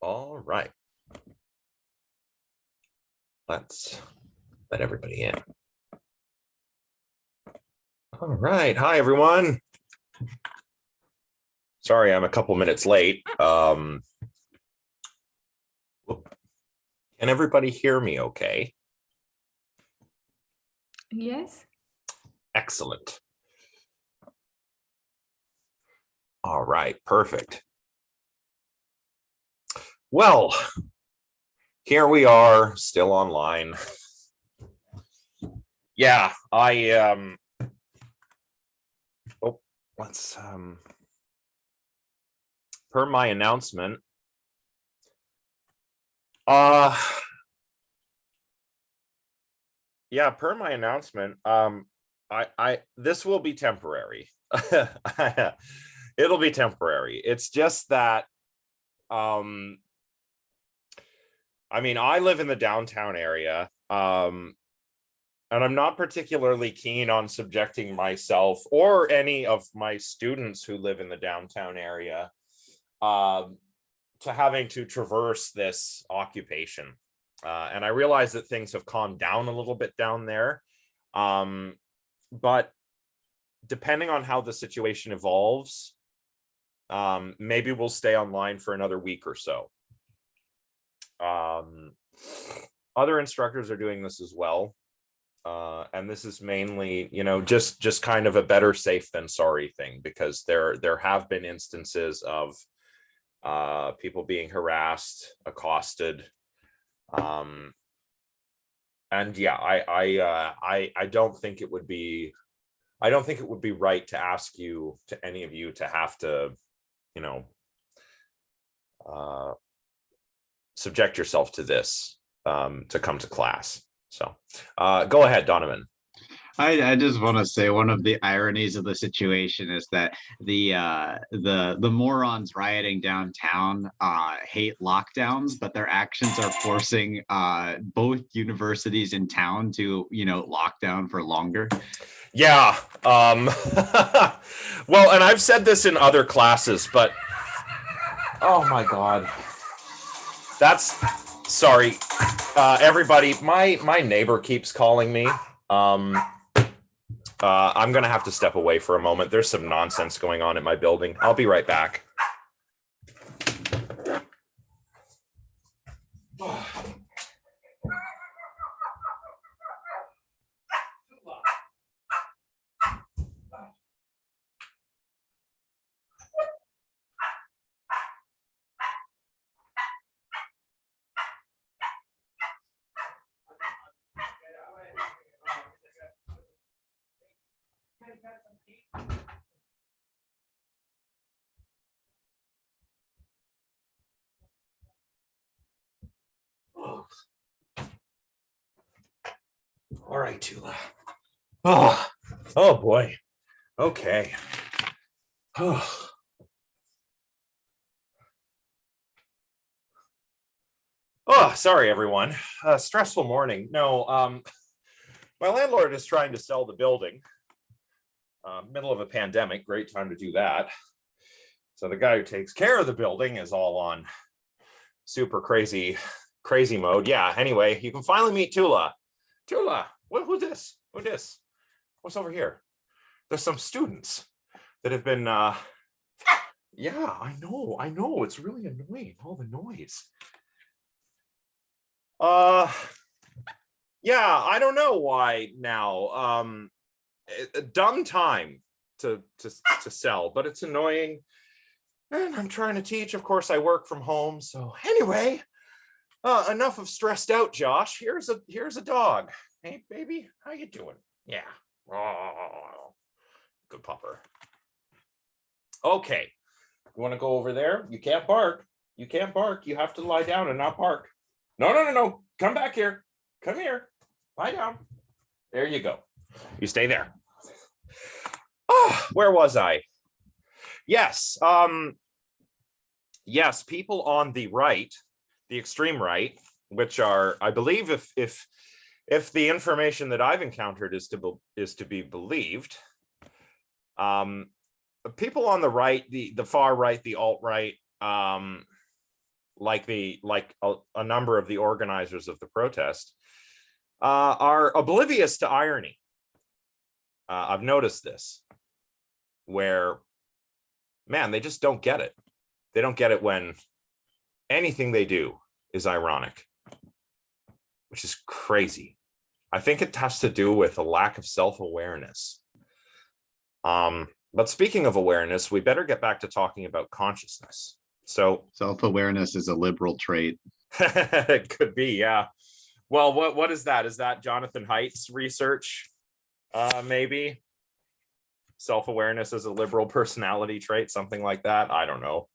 All right. Let's let everybody in. All right. Hi, everyone. Sorry, I'm a couple minutes late. Can everybody hear me okay? Yes. Excellent. All right, perfect. Well, here we are, still online. Yeah, let's per my announcement. Yeah, per my announcement, this will be temporary. It'll be temporary. It's just that I mean, I live in the downtown area, and I'm not particularly keen on subjecting myself or any of my students who live in the downtown area to having to traverse this occupation. And I realize that things have calmed down a little bit down there. But depending on how the situation evolves, maybe we'll stay online for another week or so. Other instructors are doing this as well. And this is mainly, just kind of a better safe than sorry thing, because there have been instances of people being harassed, accosted. And yeah, I don't think it would be right to ask any of you to have to, subject yourself to this to come to class. So go ahead, Donovan. I just want to say one of the ironies of the situation is that the morons rioting downtown hate lockdowns, but their actions are forcing both universities in town to lock down for longer. Yeah. Well, and I've said this in other classes, but oh my God. Sorry, everybody. My neighbor keeps calling me. I'm going to have to step away for a moment. There's some nonsense going on in my building. I'll be right back. All right, Tula. Oh boy. Okay. Oh, sorry, everyone. Stressful morning. No, my landlord is trying to sell the building. Middle of a pandemic, great time to do that. So the guy who takes care of the building is all on super crazy mode. Yeah, anyway, you can finally meet Tula. Tula, who's this? Who's this? What's over here? There's some students that have been, yeah, I know. It's really annoying, all the noise. Yeah, I don't know why now. A dumb time to sell, but it's annoying. And I'm trying to teach. Of course, I work from home. So anyway, enough of stressed out, Josh. Here's a dog. Hey, baby, how you doing? Yeah. Oh, good pupper. Okay. You want to go over there? You can't bark. You can't bark. You have to lie down and not bark. No. Come back here. Come here. Lie down. There you go. You stay there. Oh, where was I? Yes. Yes, people on the right, the extreme right, which are, I believe, if the information that I've encountered is to be believed, people on the right, the far right, the alt right, like a number of the organizers of the protest, are oblivious to irony. I've noticed this, where, man, they just don't get it. They don't get it when anything they do is ironic, which is crazy. I think it has to do with a lack of self-awareness. But speaking of awareness, we better get back to talking about consciousness. So Self-awareness is a liberal trait. it could be, yeah. Well, what is that? Is that Jonathan Haidt's research? Maybe self-awareness is a liberal personality trait, something like that. I don't know.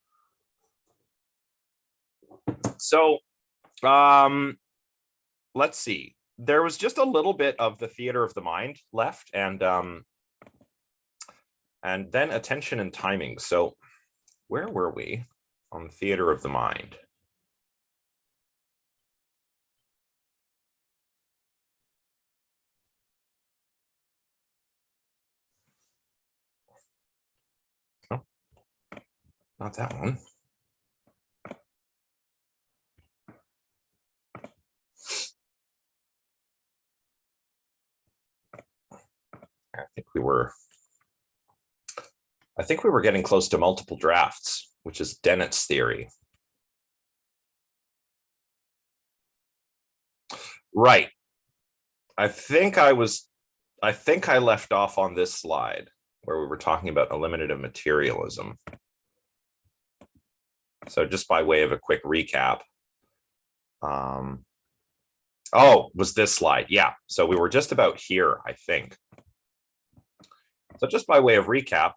So let's see. There was just a little bit of the theater of the mind left, and then attention and timing. So where were we on the theater of the mind? Oh, not that one. I think we were getting close to multiple drafts, which is Dennett's theory. Right. I think I left off on this slide where we were talking about eliminative materialism. So just by way of a quick recap. Oh, was this slide? Yeah. So we were just about here, I think. So just by way of recap,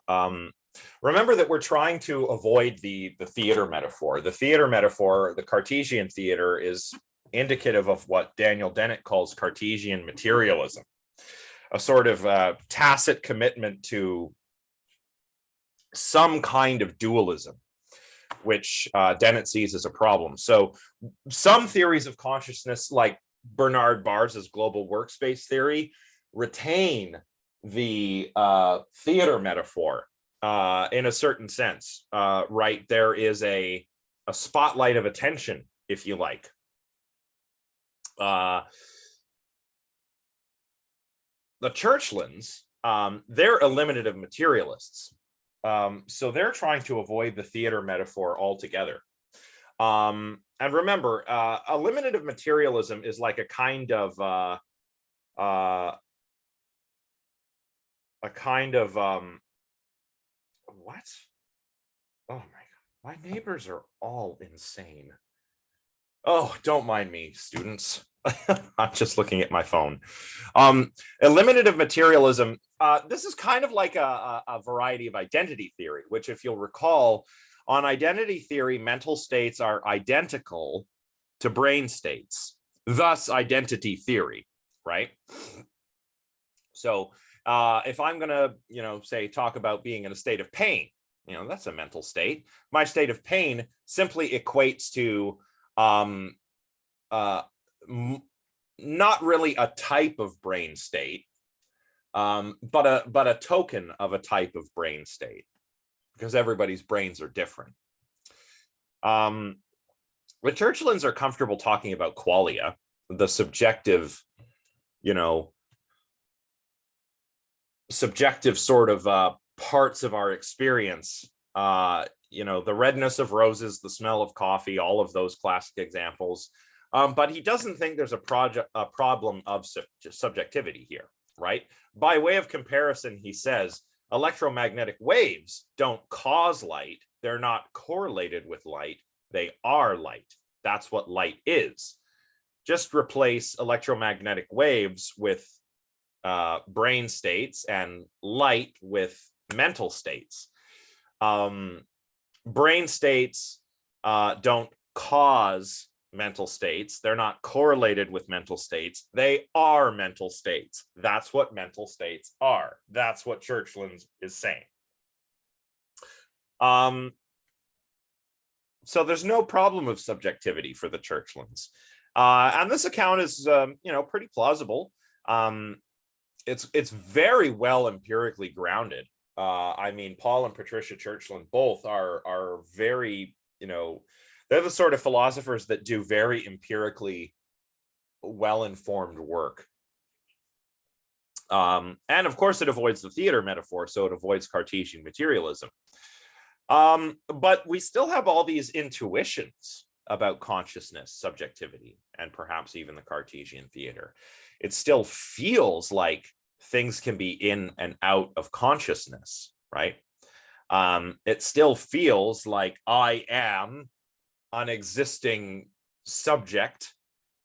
remember that we're trying to avoid the theater metaphor. The theater metaphor, the Cartesian theater, is indicative of what Daniel Dennett calls Cartesian materialism, a sort of tacit commitment to some kind of dualism, which Dennett sees as a problem. So some theories of consciousness, like Bernard Bars's global workspace theory, retain the theater metaphor in a certain sense, right? There is a spotlight of attention, if you like. The Churchlands, they're eliminative materialists. So they're trying to avoid the theater metaphor altogether. And remember, eliminative materialism is like a kind of what? Oh my God, my neighbors are all insane. Oh, don't mind me, students. I'm just looking at my phone. Eliminative materialism, this is kind of like a variety of identity theory, which, if you'll recall, on identity theory, mental states are identical to brain states, thus identity theory, right? So if I'm going to, say, talk about being in a state of pain, that's a mental state. My state of pain simply equates to not really a type of brain state, but a token of a type of brain state, because everybody's brains are different. The Churchlands are comfortable talking about qualia, the subjective, subjective sort of parts of our experience. The redness of roses, the smell of coffee, all of those classic examples. But he doesn't think there's a problem of subjectivity here, right? By way of comparison, he says electromagnetic waves don't cause light. They're not correlated with light. They are light. That's what light is. Just replace electromagnetic waves with brain states and light with mental states. Brain states don't cause mental states. They're not correlated with mental states. They are mental states. That's what mental states are. That's what Churchlands is saying. So there's no problem of subjectivity for the Churchlands. And this account is, pretty plausible. It's very well empirically grounded. I mean, Paul and Patricia Churchland both are very, They're the sort of philosophers that do very empirically well-informed work. And of course, it avoids the theater metaphor, so it avoids Cartesian materialism. But we still have all these intuitions about consciousness, subjectivity, and perhaps even the Cartesian theater. It still feels like things can be in and out of consciousness, right? It still feels like I am an existing subject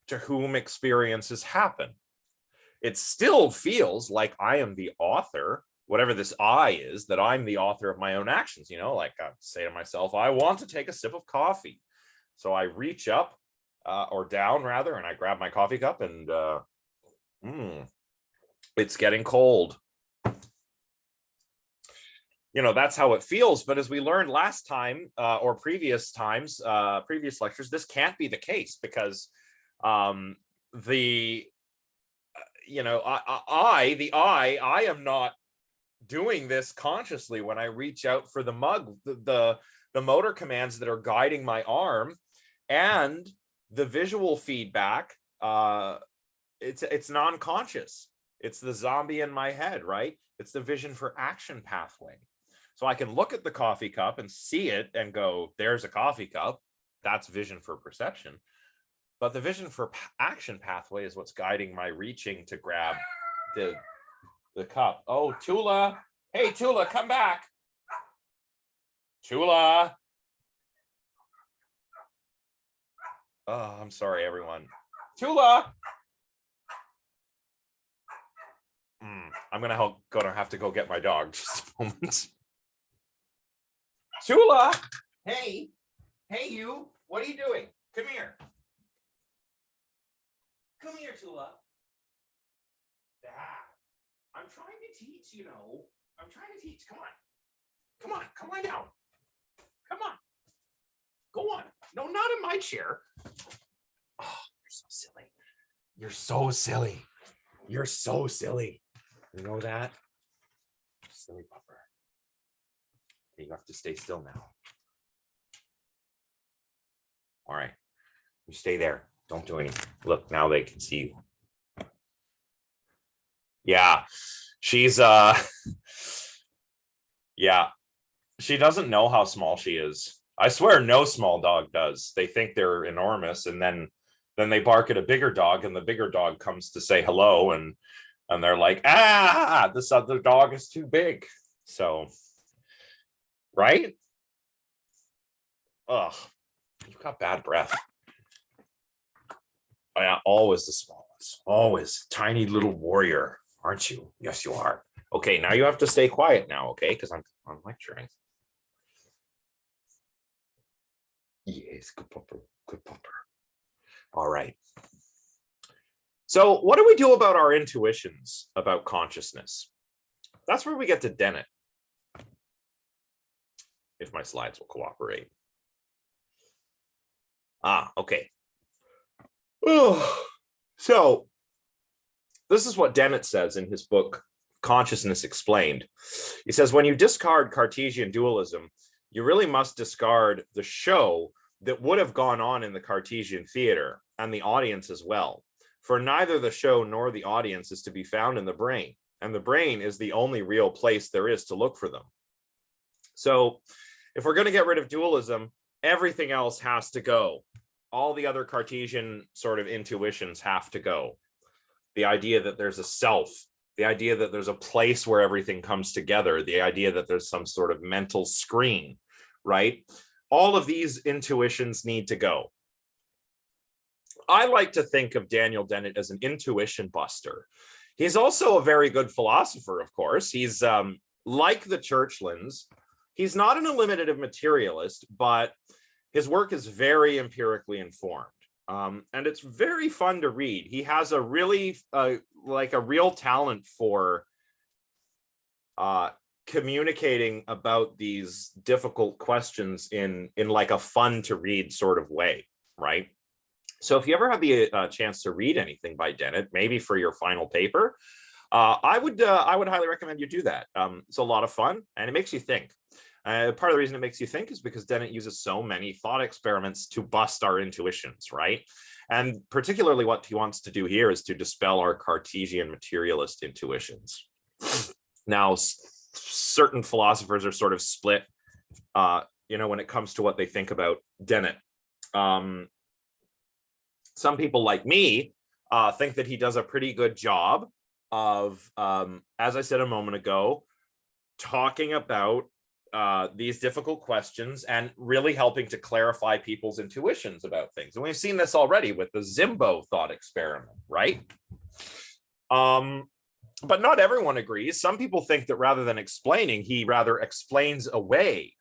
to whom experiences happen. It still feels like I am the author, whatever this I is, that I'm the author of my own actions. You know, like I say to myself, I want to take a sip of coffee. So I reach up or down rather, and I grab my coffee cup and it's getting cold. You know, that's how it feels. But as we learned last time or previous times, previous lectures, this can't be the case because I am not doing this consciously when I reach out for the mug. The motor commands that are guiding my arm and the visual feedback, it's non-conscious. It's the zombie in my head, right? It's the vision for action pathway. So I can look at the coffee cup and see it and go, there's a coffee cup. That's vision for perception. But the vision for action pathway is what's guiding my reaching to grab the cup. Oh, Tula. Hey, Tula, come back. Tula. Oh, I'm sorry, everyone. Tula. I'm gonna have to go get my dog. Just a moment. Tula. Hey, you. What are you doing? Come here. Come here, Tula. I'm trying to teach, you know. I'm trying to teach. Come on. Come lie down. Come on. Go on. No, not in my chair. Oh, you're so silly. You're so silly. You're so silly. You know that? Silly pupper. Okay, you have to stay still now. All right. You stay there. Don't do anything. Look, now they can see you. Yeah. She's yeah. She doesn't know how small she is. I swear no small dog does. They think they're enormous, and then they bark at a bigger dog, and the bigger dog comes to say hello, and they're like, this other dog is too big. So, right? Ugh, you've got bad breath. Oh, yeah, always the small ones. Always. Tiny little warrior, aren't you? Yes, you are. Okay, now you have to stay quiet now, okay? Because I'm lecturing. Yes, good pupper. Good pupper. All right. So what do we do about our intuitions about consciousness? That's where we get to Dennett. If my slides will cooperate. Okay. Oh, so this is what Dennett says in his book, Consciousness Explained. He says, when you discard Cartesian dualism, you really must discard the show that would have gone on in the Cartesian theater and the audience as well. For neither the show nor the audience is to be found in the brain, and the brain is the only real place there is to look for them. So if we're going to get rid of dualism, everything else has to go. All the other Cartesian sort of intuitions have to go. The idea that there's a self, the idea that there's a place where everything comes together, the idea that there's some sort of mental screen, right? All of these intuitions need to go. I like to think of Daniel Dennett as an intuition buster. He's also a very good philosopher, of course. He's like the Churchlands. He's not an eliminative materialist, but his work is very empirically informed. And it's very fun to read. He has a really like a real talent for communicating about these difficult questions in like a fun to read sort of way, right? So if you ever have the chance to read anything by Dennett, maybe for your final paper, I would highly recommend you do that. It's a lot of fun and it makes you think. Part of the reason it makes you think is because Dennett uses so many thought experiments to bust our intuitions, right? And particularly what he wants to do here is to dispel our Cartesian materialist intuitions. Now, certain philosophers are sort of split, when it comes to what they think about Dennett. Some people like me think that he does a pretty good job of, as I said a moment ago, talking about these difficult questions and really helping to clarify people's intuitions about things. And we've seen this already with the Zimbo thought experiment, right? But not everyone agrees. Some people think that rather than explaining, he rather explains away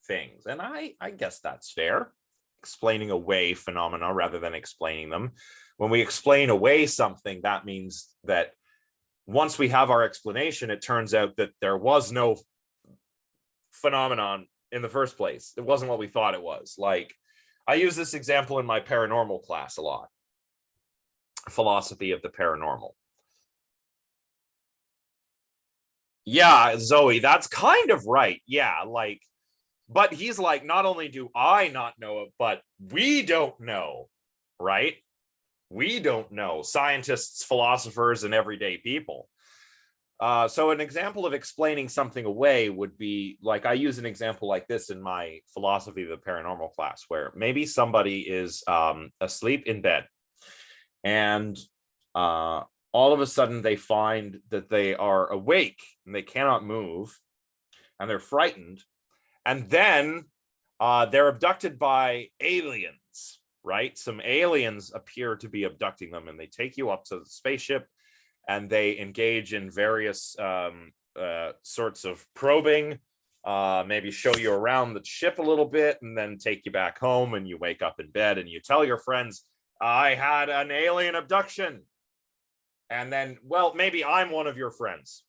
things. And I guess that's fair. Explaining away phenomena rather than explaining them. When we explain away something, that means that once we have our explanation, it turns out that there was no phenomenon in the first place. It wasn't what we thought it was. Like, I use this example in my paranormal class a lot. Philosophy of the paranormal. Yeah, Zoe, that's kind of right. Yeah, like, but he's like, not only do I not know it, but we don't know, right? We don't know. Scientists, philosophers, and everyday people. So an example of explaining something away would be, like, I use an example like this in my philosophy of the paranormal class, where maybe somebody is asleep in bed, and all of a sudden they find that they are awake and they cannot move, and they're frightened, and then they're abducted by aliens, right? Some aliens appear to be abducting them, and they take you up to the spaceship, and they engage in various sorts of probing, maybe show you around the ship a little bit, and then take you back home, and you wake up in bed and you tell your friends, I had an alien abduction. And then, well, maybe I'm one of your friends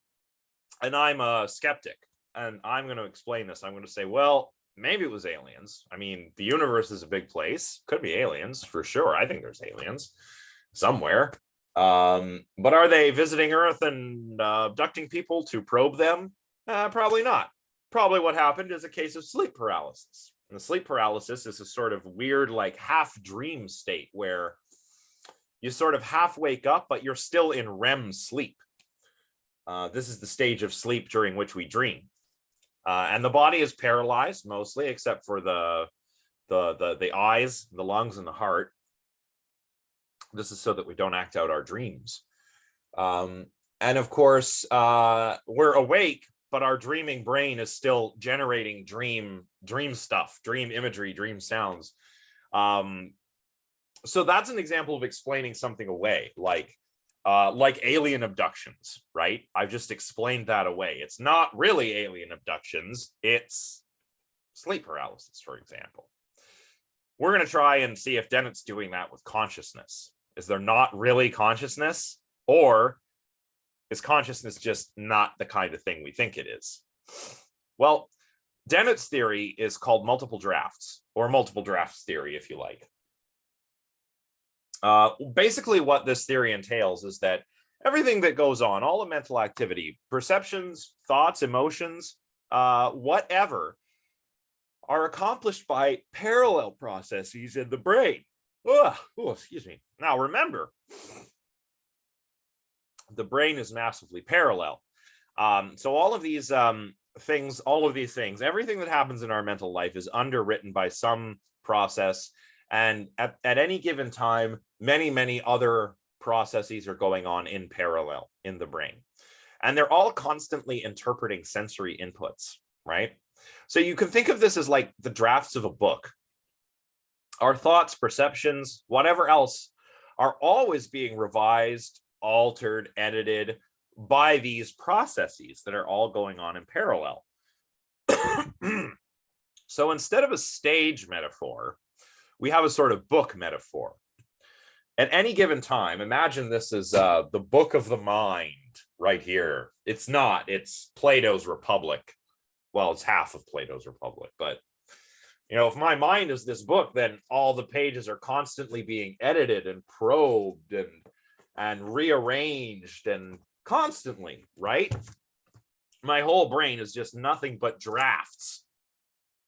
and I'm a skeptic, and I'm going to explain this. I'm going to say, well, maybe it was aliens. I mean, the universe is a big place. Could be aliens for sure. I think there's aliens somewhere. But are they visiting Earth and abducting people to probe them? Probably not. Probably what happened is a case of sleep paralysis. And the sleep paralysis is a sort of weird, like, half dream state where you sort of half wake up, but you're still in REM sleep. This is the stage of sleep during which we dream. And the body is paralyzed mostly, except for the eyes, the lungs, and the heart. This is so that we don't act out our dreams. And of course, we're awake, but our dreaming brain is still generating dream stuff, dream imagery, dream sounds. So that's an example of explaining something away, like alien abductions, right? I've just explained that away. It's not really alien abductions, it's sleep paralysis, for example. We're going to try and see if Dennett's doing that with consciousness. Is there not really consciousness, or is consciousness just not the kind of thing we think it is? Well, Dennett's theory is called multiple drafts, or multiple drafts theory, if you like. Basically, what this theory entails is that everything that goes on, all the mental activity, perceptions, thoughts, emotions, whatever, are accomplished by parallel processes in the brain. Oh, excuse me. Now, remember, the brain is massively parallel. So all of these things, everything that happens in our mental life is underwritten by some process. And at any given time, many other processes are going on in parallel in the brain. And they're all constantly interpreting sensory inputs, right? So you can think of this as like the drafts of a book. Our thoughts, perceptions, whatever else are always being revised, altered, edited by these processes that are all going on in parallel. So instead of a stage metaphor, we have a sort of book metaphor. At any given time, imagine this is the book of the mind right here. It's not, it's Plato's Republic. Well, it's half of Plato's Republic, but if my mind is this book, then all the pages are constantly being edited and probed and rearranged and constantly, right? My whole brain is just nothing but drafts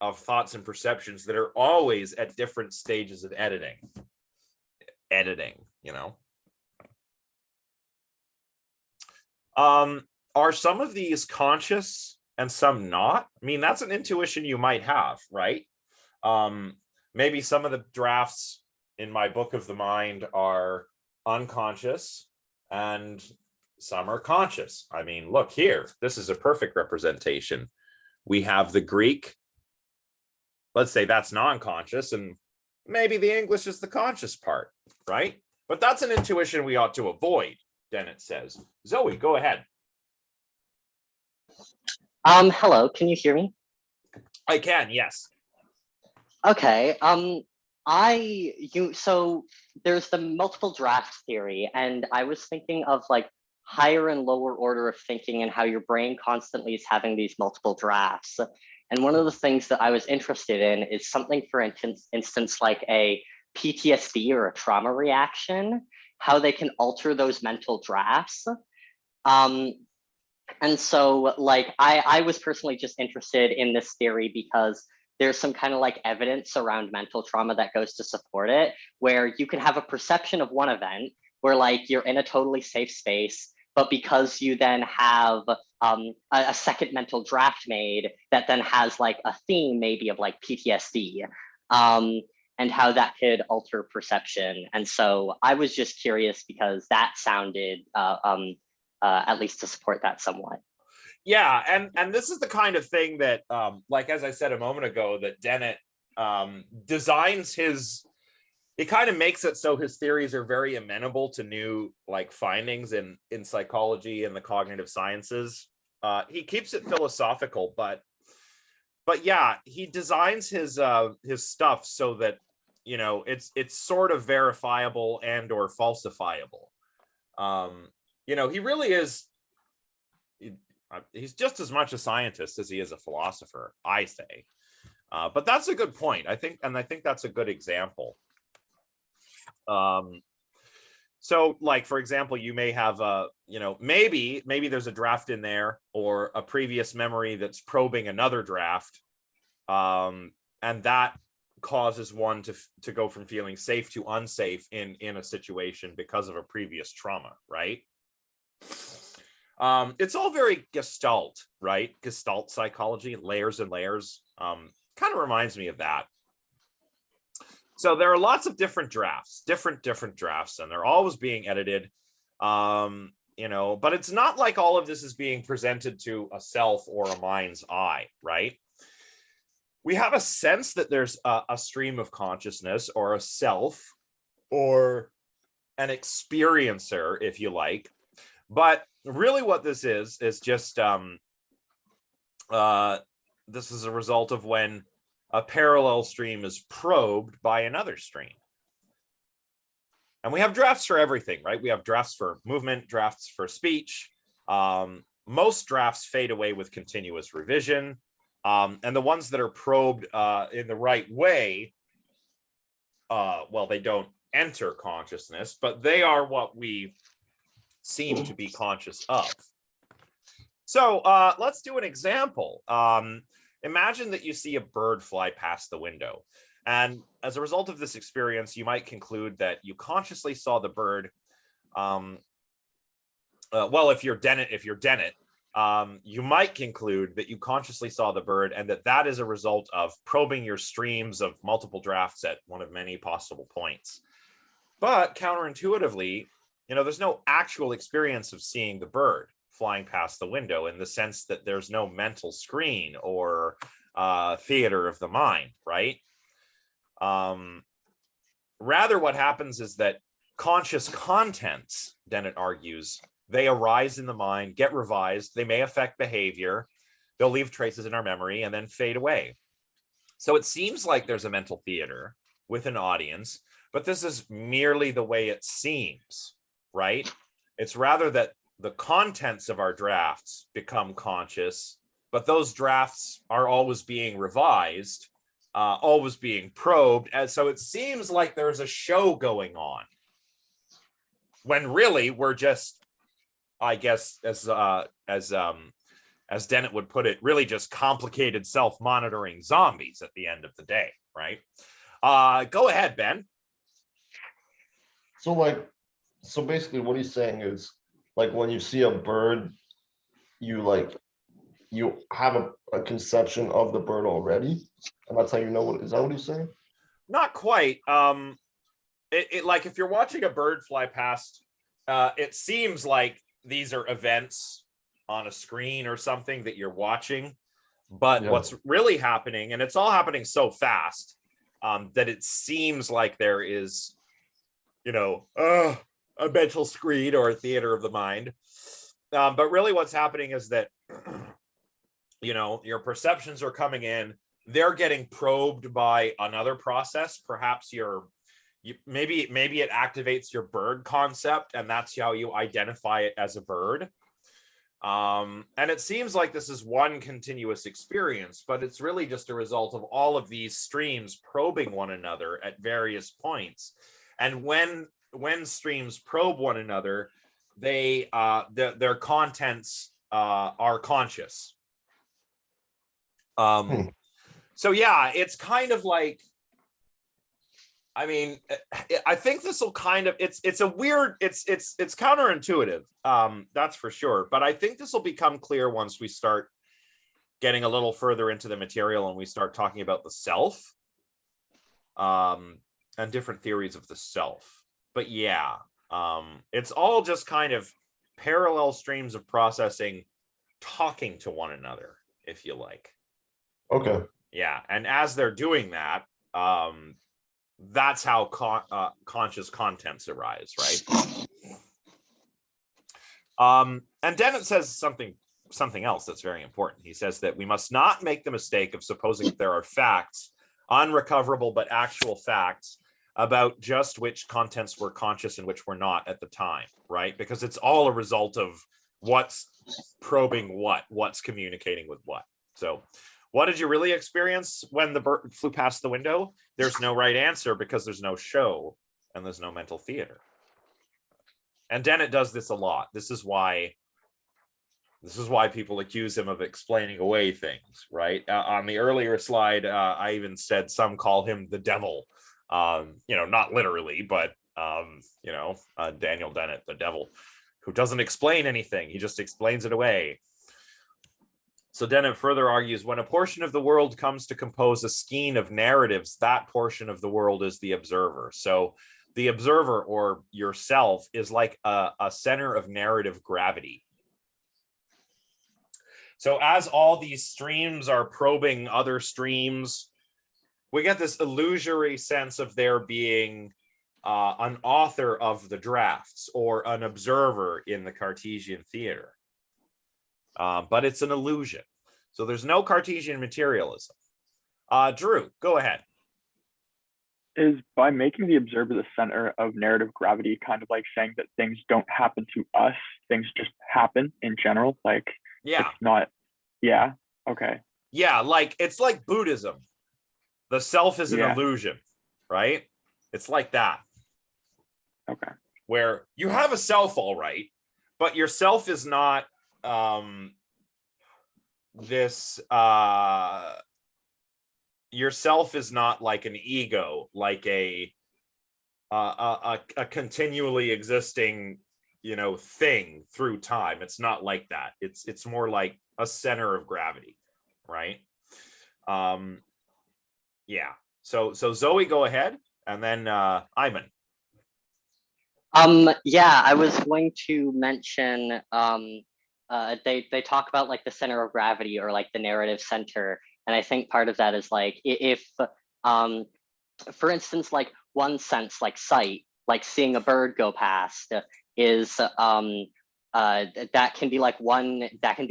of thoughts and perceptions that are always at different stages of editing, you know. Are some of these conscious and some not? I mean, that's an intuition you might have, right? Maybe some of the drafts in my book of the mind are unconscious and some are conscious. I mean, look here, this is a perfect representation. We have the Greek, let's say that's non-conscious, and maybe the English is the conscious part, right? But that's an intuition we ought to avoid, Dennett says. Zoe, go ahead. Hello, can you hear me? I can, yes. Okay, so there's the multiple draft theory, and I was thinking of like higher and lower order of thinking and how your brain constantly is having these multiple drafts. And one of the things that I was interested in is something, for instance, like a PTSD or a trauma reaction, how they can alter those mental drafts. And so like, I was personally just interested in this theory because there's some kind of like evidence around mental trauma that goes to support it, where you can have a perception of one event where like you're in a totally safe space, but because you then have a second mental draft made that then has like a theme maybe of like PTSD, and how that could alter perception. And so I was just curious because that sounded at least to support that somewhat. Yeah, and this is the kind of thing that, like as I said a moment ago, that Dennett designs his. He kind of makes it so his theories are very amenable to new like findings in psychology and the cognitive sciences. He keeps it philosophical, but yeah, he designs his stuff so that, you know, it's sort of verifiable and or falsifiable. You know, he really is. He's just as much a scientist as he is a philosopher, I say. But that's a good point, I think, and I think that's a good example. So like, for example, you may have a, you know, maybe there's a draft in there or a previous memory that's probing another draft. And that causes one to go from feeling safe to unsafe in a situation because of a previous trauma, right? It's all very Gestalt, right? Gestalt psychology, layers and layers. Kind of reminds me of that. So there are lots of different drafts, different drafts, and they're always being edited. You know, but it's not like all of this is being presented to a self or a mind's eye, right? We have a sense that there's a stream of consciousness or a self or an experiencer, if you like. But really what this is just this is a result of when a parallel stream is probed by another stream. And we have drafts for everything, right? We have drafts for movement, drafts for speech. Most drafts fade away with continuous revision. And the ones that are probed in the right way, well, they don't enter consciousness, but they are what we seem to be conscious of. So let's do an example. Imagine that you see a bird fly past the window. And as a result of this experience, you might conclude that you consciously saw the bird. Well, if you're Dennett, you might conclude that you consciously saw the bird and that is a result of probing your streams of multiple drafts at one of many possible points. But counterintuitively, you know, there's no actual experience of seeing the bird flying past the window in the sense that there's no mental screen or theater of the mind, right? Rather, what happens is that conscious contents, Dennett argues, they arise in the mind, get revised, they may affect behavior, they'll leave traces in our memory and then fade away. So it seems like there's a mental theater with an audience, but this is merely the way it seems, right? It's rather that the contents of our drafts become conscious, but those drafts are always being revised, always being probed. And so it seems like there's a show going on when really we're just, I guess, as as Dennett would put it, really just complicated self-monitoring zombies at the end of the day, right? Go ahead, Ben. So basically what he's saying is, like, when you see a bird, you have a conception of the bird already, and that's how you know what, is that what he's saying? Not quite. Like if you're watching a bird fly past, it seems like these are events on a screen or something that you're watching, but what's really happening, and it's all happening so fast, that it seems like there is, a mental screen or a theater of the mind. But really what's happening is that, your perceptions are coming in, they're getting probed by another process. Perhaps maybe it activates your bird concept, and that's how you identify it as a bird. And it seems like this is one continuous experience, but it's really just a result of all of these streams probing one another at various points. And when streams probe one another, their contents are conscious. So yeah, it's kind of like, I think this will kind of, it's a weird, it's counterintuitive, that's for sure. But I think this will become clear once we start getting a little further into the material and we start talking about the self, and different theories of the self. But yeah, it's all just kind of parallel streams of processing talking to one another, if you like. Okay. Yeah, and as they're doing that, that's how conscious contents arise, right? And Dennett says something else that's very important. He says that we must not make the mistake of supposing that there are facts, unrecoverable but actual facts, about just which contents were conscious and which were not at the time, right? Because it's all a result of what's probing what's communicating with what. So what did you really experience when the bird flew past the window? There's no right answer because there's no show and there's no mental theater. And Dennett does this a lot. This is why people accuse him of explaining away things, right? On the earlier slide, I even said some call him the devil. Not literally, but Daniel Dennett, the devil, who doesn't explain anything. He just explains it away. So Dennett further argues, when a portion of the world comes to compose a skein of narratives, that portion of the world is the observer. So the observer, or yourself, is like a center of narrative gravity. So as all these streams are probing other streams, we get this illusory sense of there being an author of the drafts or an observer in the Cartesian theater. But it's an illusion. So there's no Cartesian materialism. Drew, go ahead. Is by making the observer the center of narrative gravity kind of like saying that things don't happen to us, things just happen in general? Like, yeah, it's not, yeah, okay. Yeah, it's like Buddhism. The self is an illusion, right? It's like that. Okay. Where you have a self, all right, but your self is not yourself is not like an ego, like a continually existing, thing through time. It's not like that. It's more like a center of gravity, right? Yeah. So Zoe, go ahead, and then Iman. Yeah, I was going to mention they talk about like the center of gravity, or like the narrative center, and I think part of that is like, if for instance, like one sense, like sight, like seeing a bird go past, is that can be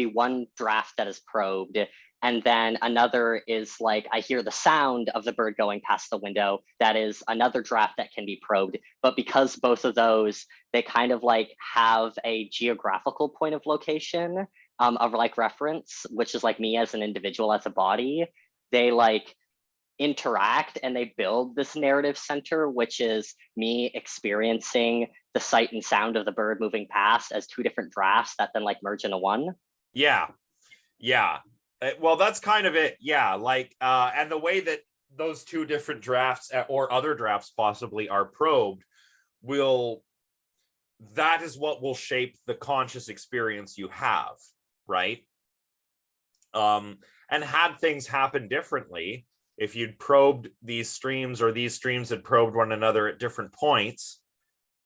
one draft that is probed. And then another is like, I hear the sound of the bird going past the window. That is another draft that can be probed. But because both of those, they kind of like have a geographical point of location, of like reference, which is like me as an individual, as a body, they like interact and they build this narrative center, which is me experiencing the sight and sound of the bird moving past as two different drafts that then like merge into one. Yeah. Yeah. Well, that's kind of it. Yeah. Like, and the way that those two different drafts or other drafts possibly are probed that is what will shape the conscious experience you have, right? And had things happen differently, if you'd probed these streams or these streams had probed one another at different points,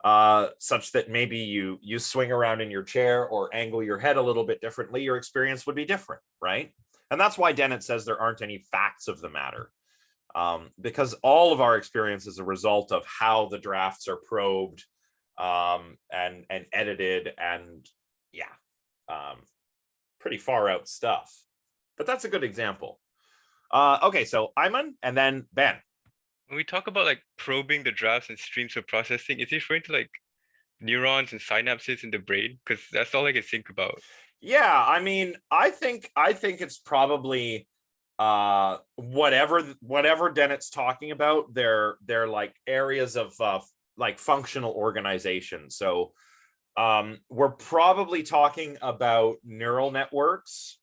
such that maybe you swing around in your chair or angle your head a little bit differently, your experience would be different, right? And that's why Dennett says there aren't any facts of the matter, because all of our experience is a result of how the drafts are probed and edited, and pretty far out stuff. But that's a good example. Okay, so Ayman and then Ben. When we talk about like probing the drafts and streams for processing, is he referring to like neurons and synapses in the brain? Because that's all I can think about. Yeah, I mean, I think it's probably whatever Dennett's talking about. They're like areas of like functional organization. So we're probably talking about neural networks,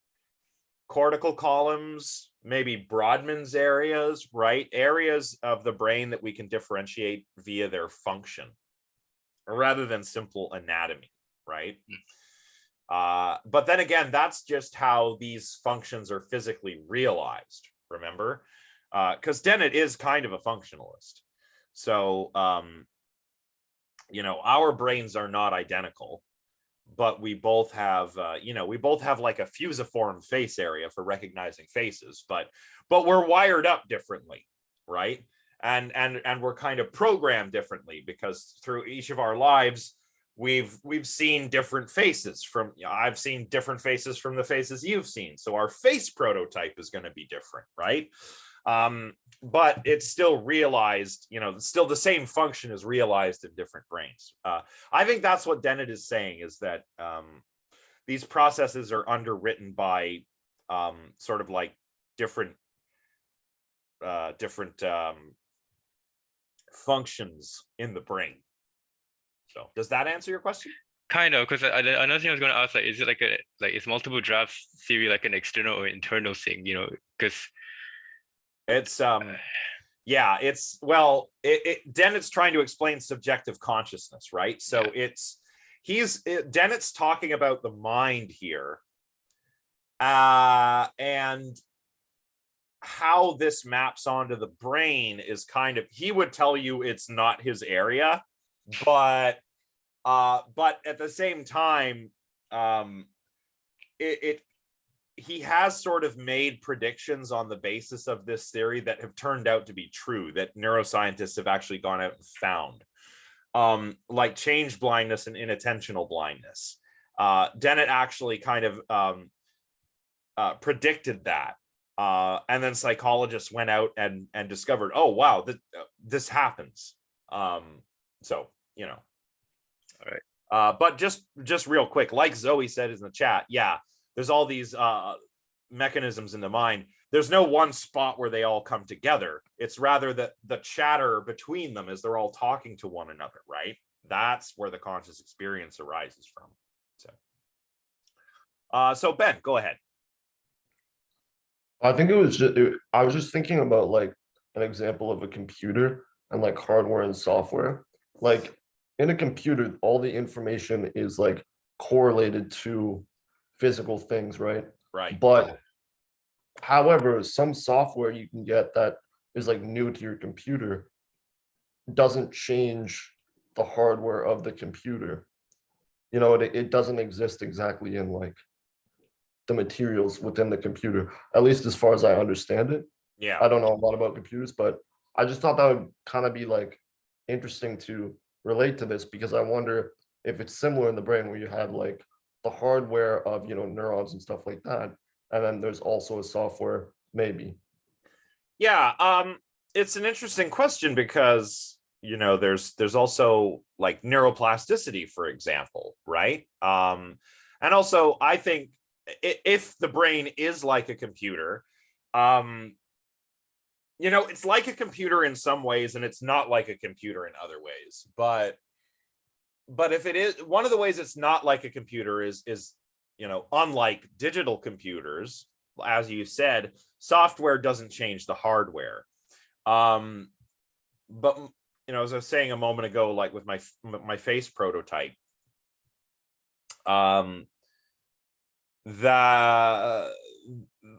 cortical columns, maybe Brodmann's areas, right? Areas of the brain that we can differentiate via their function rather than simple anatomy, right? But then again, that's just how these functions are physically realized, remember? Because Dennett is kind of a functionalist. So, our brains are not identical, but we both have, we both have like a fusiform face area for recognizing faces, but we're wired up differently, right? And we're kind of programmed differently because through each of our lives, we've seen different faces from, I've seen different faces from the faces you've seen. So our face prototype is going to be different, right? But it's still realized, still the same function is realized in different brains. I think that's what Dennett is saying, is that these processes are underwritten by sort of like different functions in the brain. So does that answer your question? Kind of, because another thing I was going to ask, like, is it is multiple drafts theory like an external or internal thing? Because it's Dennett's trying to explain subjective consciousness, right? So Dennett's talking about the mind here, and how this maps onto the brain is kind of, he would tell you it's not his area, but at the same time, he has sort of made predictions on the basis of this theory that have turned out to be true, that neuroscientists have actually gone out and found, like change blindness and inattentional blindness. Dennett actually kind of predicted that. And then psychologists went out and discovered, oh, wow, this happens. So, all right. But just real quick, like Zoe said in the chat, there's all these mechanisms in the mind. There's no one spot where they all come together. It's rather that the chatter between them as they're all talking to one another, right? That's where the conscious experience arises from. So Ben, go ahead. I think I was just thinking about like an example of a computer and like hardware and software. Like in a computer, all the information is like correlated to physical things, right? Right. But however, some software you can get that is like new to your computer doesn't change the hardware of the computer. It doesn't exist exactly in like the materials within the computer, at least as far as I understand it. Yeah. I don't know a lot about computers, but I just thought that would kind of be like interesting to relate to this, because I wonder if it's similar in the brain where you have like the hardware of neurons and stuff like that, and then there's also a software, maybe. It's an interesting question because there's also like neuroplasticity, for example, right? And also I think if the brain is like a computer, it's like a computer in some ways and it's not like a computer in other ways, but if it is, one of the ways it's not like a computer is unlike digital computers, as you said, software doesn't change the hardware. But as I was saying a moment ago, like with my face prototype,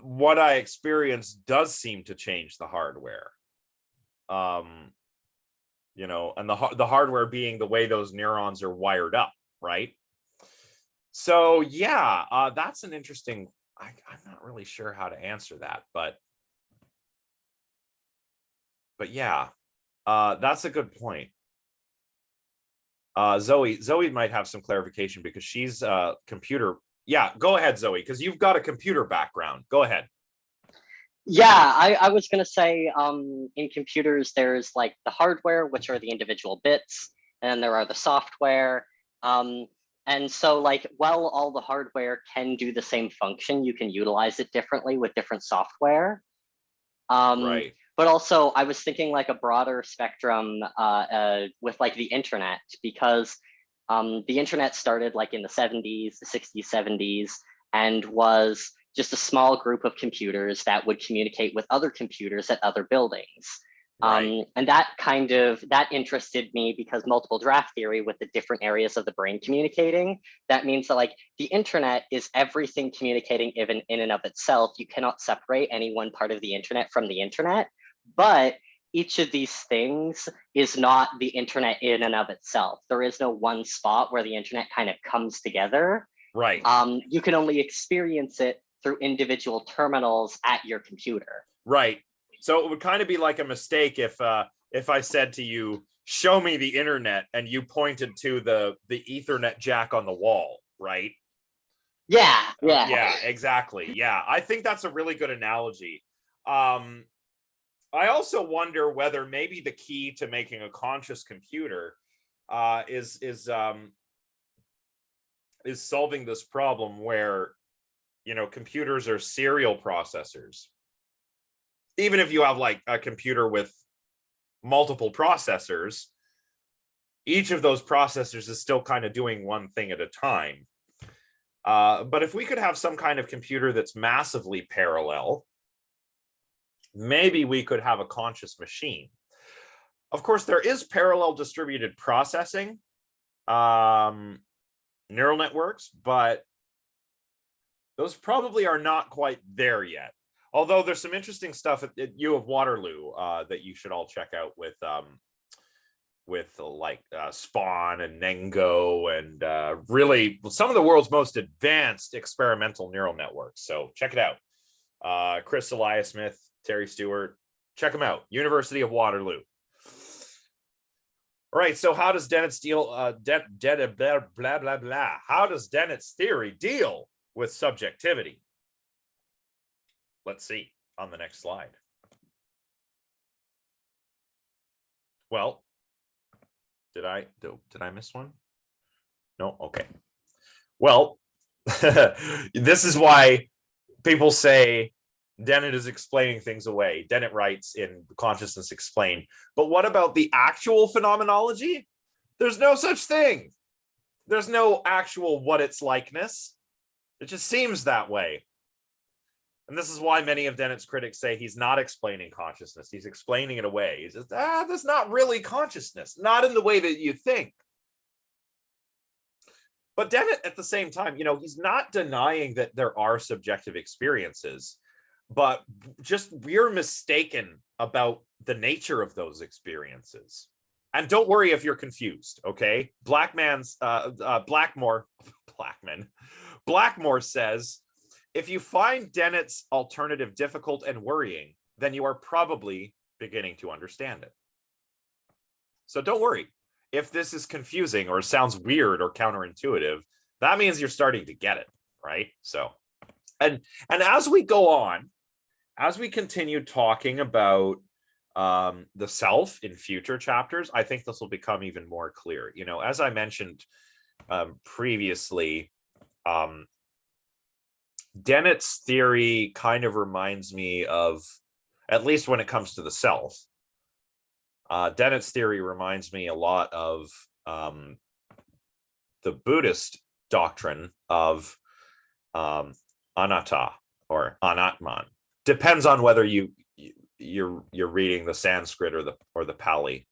what I experienced does seem to change the hardware. And the hardware being the way those neurons are wired up, right? So yeah, that's an interesting. I'm not really sure how to answer that, but yeah, that's a good point. Zoe might have some clarification because she's computer. Yeah, go ahead, Zoe, because you've got a computer background. Go ahead. Yeah, I was going to say in computers, there's like the hardware, which are the individual bits, and then there are the software. And so like, while all the hardware can do the same function, you can utilize it differently with different software. Right. But also I was thinking like a broader spectrum with like the internet, because the internet started like in the 70s, the 60s, 70s, and was just a small group of computers that would communicate with other computers at other buildings. Right. And that interested me because multiple draft theory with the different areas of the brain communicating, that means that like the internet is everything communicating even in and of itself. You cannot separate any one part of the internet from the internet, but each of these things is not the internet in and of itself. There is no one spot where the internet kind of comes together. Right. You can only experience it through individual terminals at your computer. Right. So it would kind of be like a mistake if I said to you, show me the internet, and you pointed to the Ethernet jack on the wall, right? Yeah. Yeah, exactly. Yeah, I think that's a really good analogy. I also wonder whether maybe the key to making a conscious computer is solving this problem where computers are serial processors. Even if you have like a computer with multiple processors, each of those processors is still kind of doing one thing at a time. But if we could have some kind of computer that's massively parallel, maybe we could have a conscious machine. Of course, there is parallel distributed processing, neural networks, but those probably are not quite there yet. Although there's some interesting stuff at U of Waterloo that you should all check out with Spawn and Nengo and really some of the world's most advanced experimental neural networks. So check it out. Chris Elias Smith, Terry Stewart, check them out. University of Waterloo. All right. So how does Dennett's How does Dennett's theory deal with subjectivity? Let's see on the next slide. Well, did I miss one? No. Okay. Well, this is why people say Dennett is explaining things away. Dennett writes in Consciousness Explained. But what about the actual phenomenology? There's no such thing. There's no actual what it's likeness. It just seems that way. And this is why many of Dennett's critics say he's not explaining consciousness. He's explaining it away. He says, that's not really consciousness, not in the way that you think. But Dennett, at the same time, he's not denying that there are subjective experiences, but just we're mistaken about the nature of those experiences. And don't worry if you're confused, okay? Blackmore says, if you find Dennett's alternative difficult and worrying, then you are probably beginning to understand it. So don't worry. If this is confusing or sounds weird or counterintuitive, that means you're starting to get it, right? So, and as we go on, as we continue talking about the self in future chapters, I think this will become even more clear. As I mentioned previously, Dennett's theory kind of reminds me of, at least when it comes to the self, Dennett's theory reminds me a lot of the Buddhist doctrine of anatta or anatman. Depends on whether you're reading the Sanskrit or the Pali.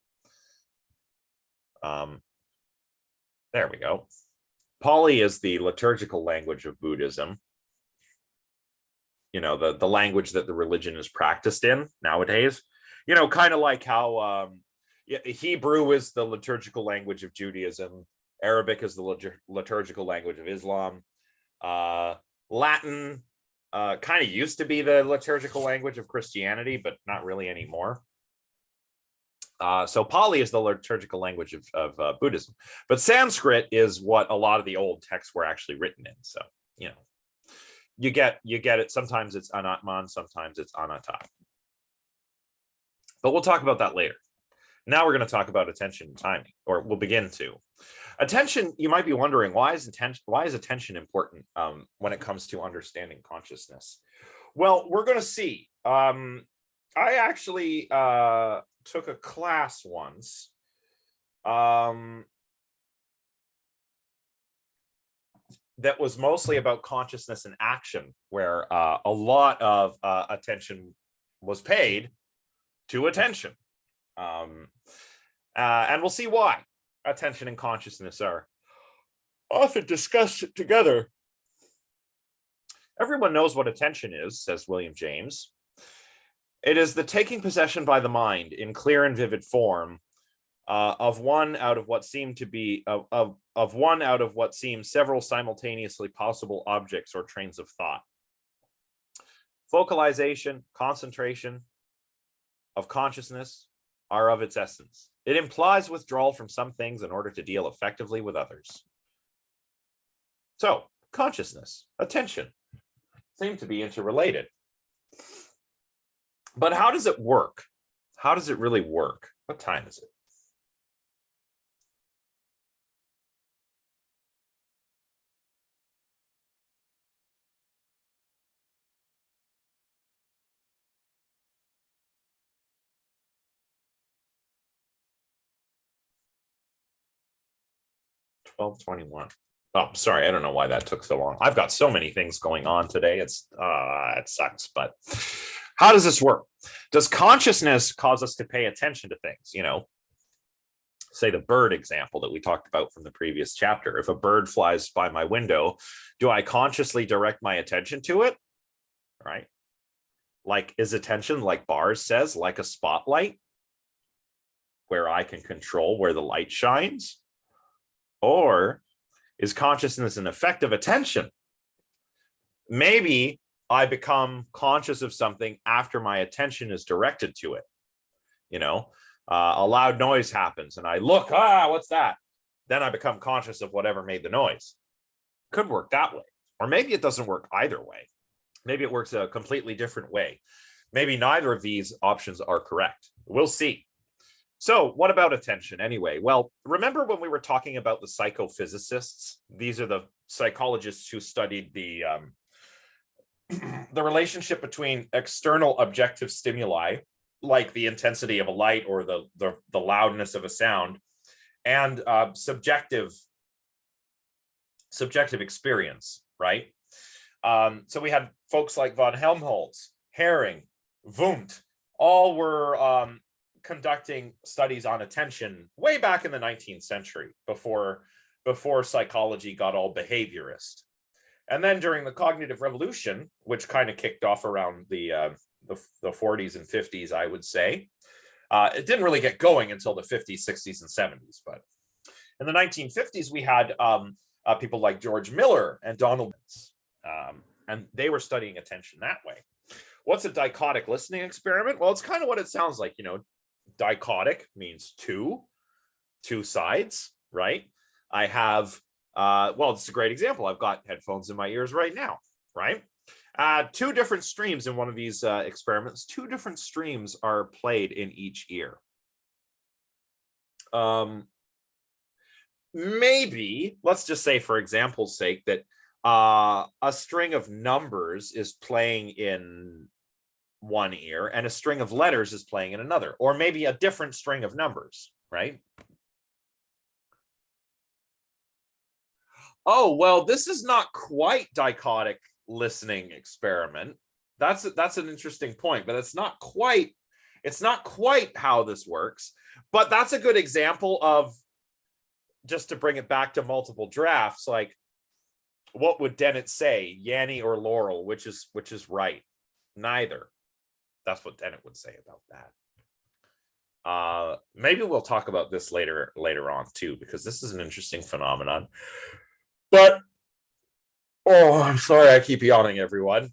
There we go. Pali is the liturgical language of Buddhism. You know, the language that the religion is practiced in nowadays. You know, kind of like how Hebrew is the liturgical language of Judaism. Arabic is the liturgical language of Islam. Latin kind of used to be the liturgical language of Christianity, but not really anymore. So Pali is the liturgical language of Buddhism, but Sanskrit is what a lot of the old texts were actually written in. So, you know, you get it. Sometimes it's anatman, sometimes it's anatta. But we'll talk about that later. Now we're going to talk about attention and timing, or we'll begin to. Attention, you might be wondering, why is attention important when it comes to understanding consciousness? Well, we're going to see. I actually took a class once that was mostly about consciousness and action, where a lot of attention was paid to attention. And we'll see why attention and consciousness are often discussed together. Everyone knows what attention is, says William James. It is the taking possession by the mind in clear and vivid form of one out of what seemed to be of one out of what seems several simultaneously possible objects or trains of thought. Focalization, concentration of consciousness are of its essence. It implies withdrawal from some things in order to deal effectively with others. So, consciousness, attention, seem to be interrelated. But how does it work? How does it really work? What time is it? $12:21. Oh, sorry, I don't know why that took so long. I've got so many things going on today. It sucks, but how does this work? Does consciousness cause us to pay attention to things? You know, say the bird example that we talked about from the previous chapter. If a bird flies by my window, do I consciously direct my attention to it? Right? Like, is attention, like Bars says, like a spotlight, where I can control where the light shines? Or is consciousness an effect of attention? Maybe I become conscious of something after my attention is directed to it. You know, a loud noise happens and I look, what's that? Then I become conscious of whatever made the noise. Could work that way. Or maybe it doesn't work either way. Maybe it works a completely different way. Maybe neither of these options are correct. We'll see. So what about attention anyway? Well, remember when we were talking about the psychophysicists? These are the psychologists who studied the relationship between external objective stimuli, like the intensity of a light or the loudness of a sound, and subjective experience, right? So we had folks like von Helmholtz, Hering, Wundt, all were conducting studies on attention way back in the 19th century, before psychology got all behaviorist. And then during the cognitive revolution, which kind of kicked off around the 40s and 50s, I would say, it didn't really get going until the 50s, 60s, and 70s. But in the 1950s, we had people like George Miller and Donald, and they were studying attention that way. What's a dichotic listening experiment? Well, it's kind of what it sounds like, you know. Dichotic means two sides, right? I have, well, it's a great example. I've got headphones in my ears right now, right? Two different streams in one of these experiments. Two different streams are played in each ear. Maybe, let's just say for example's sake, that a string of numbers is playing in one ear and a string of letters is playing in another, or maybe a different string of numbers, right? Oh, well, this is not quite dichotic listening experiment. That's an interesting point, but it's not quite how this works. But that's a good example of, just to bring it back to multiple drafts, like, what would Dennett say? Yanni or Laurel, which is right? Neither. That's what Dennett would say about that. Maybe we'll talk about this later on too, because this is an interesting phenomenon. But oh, I'm sorry, I keep yawning, everyone.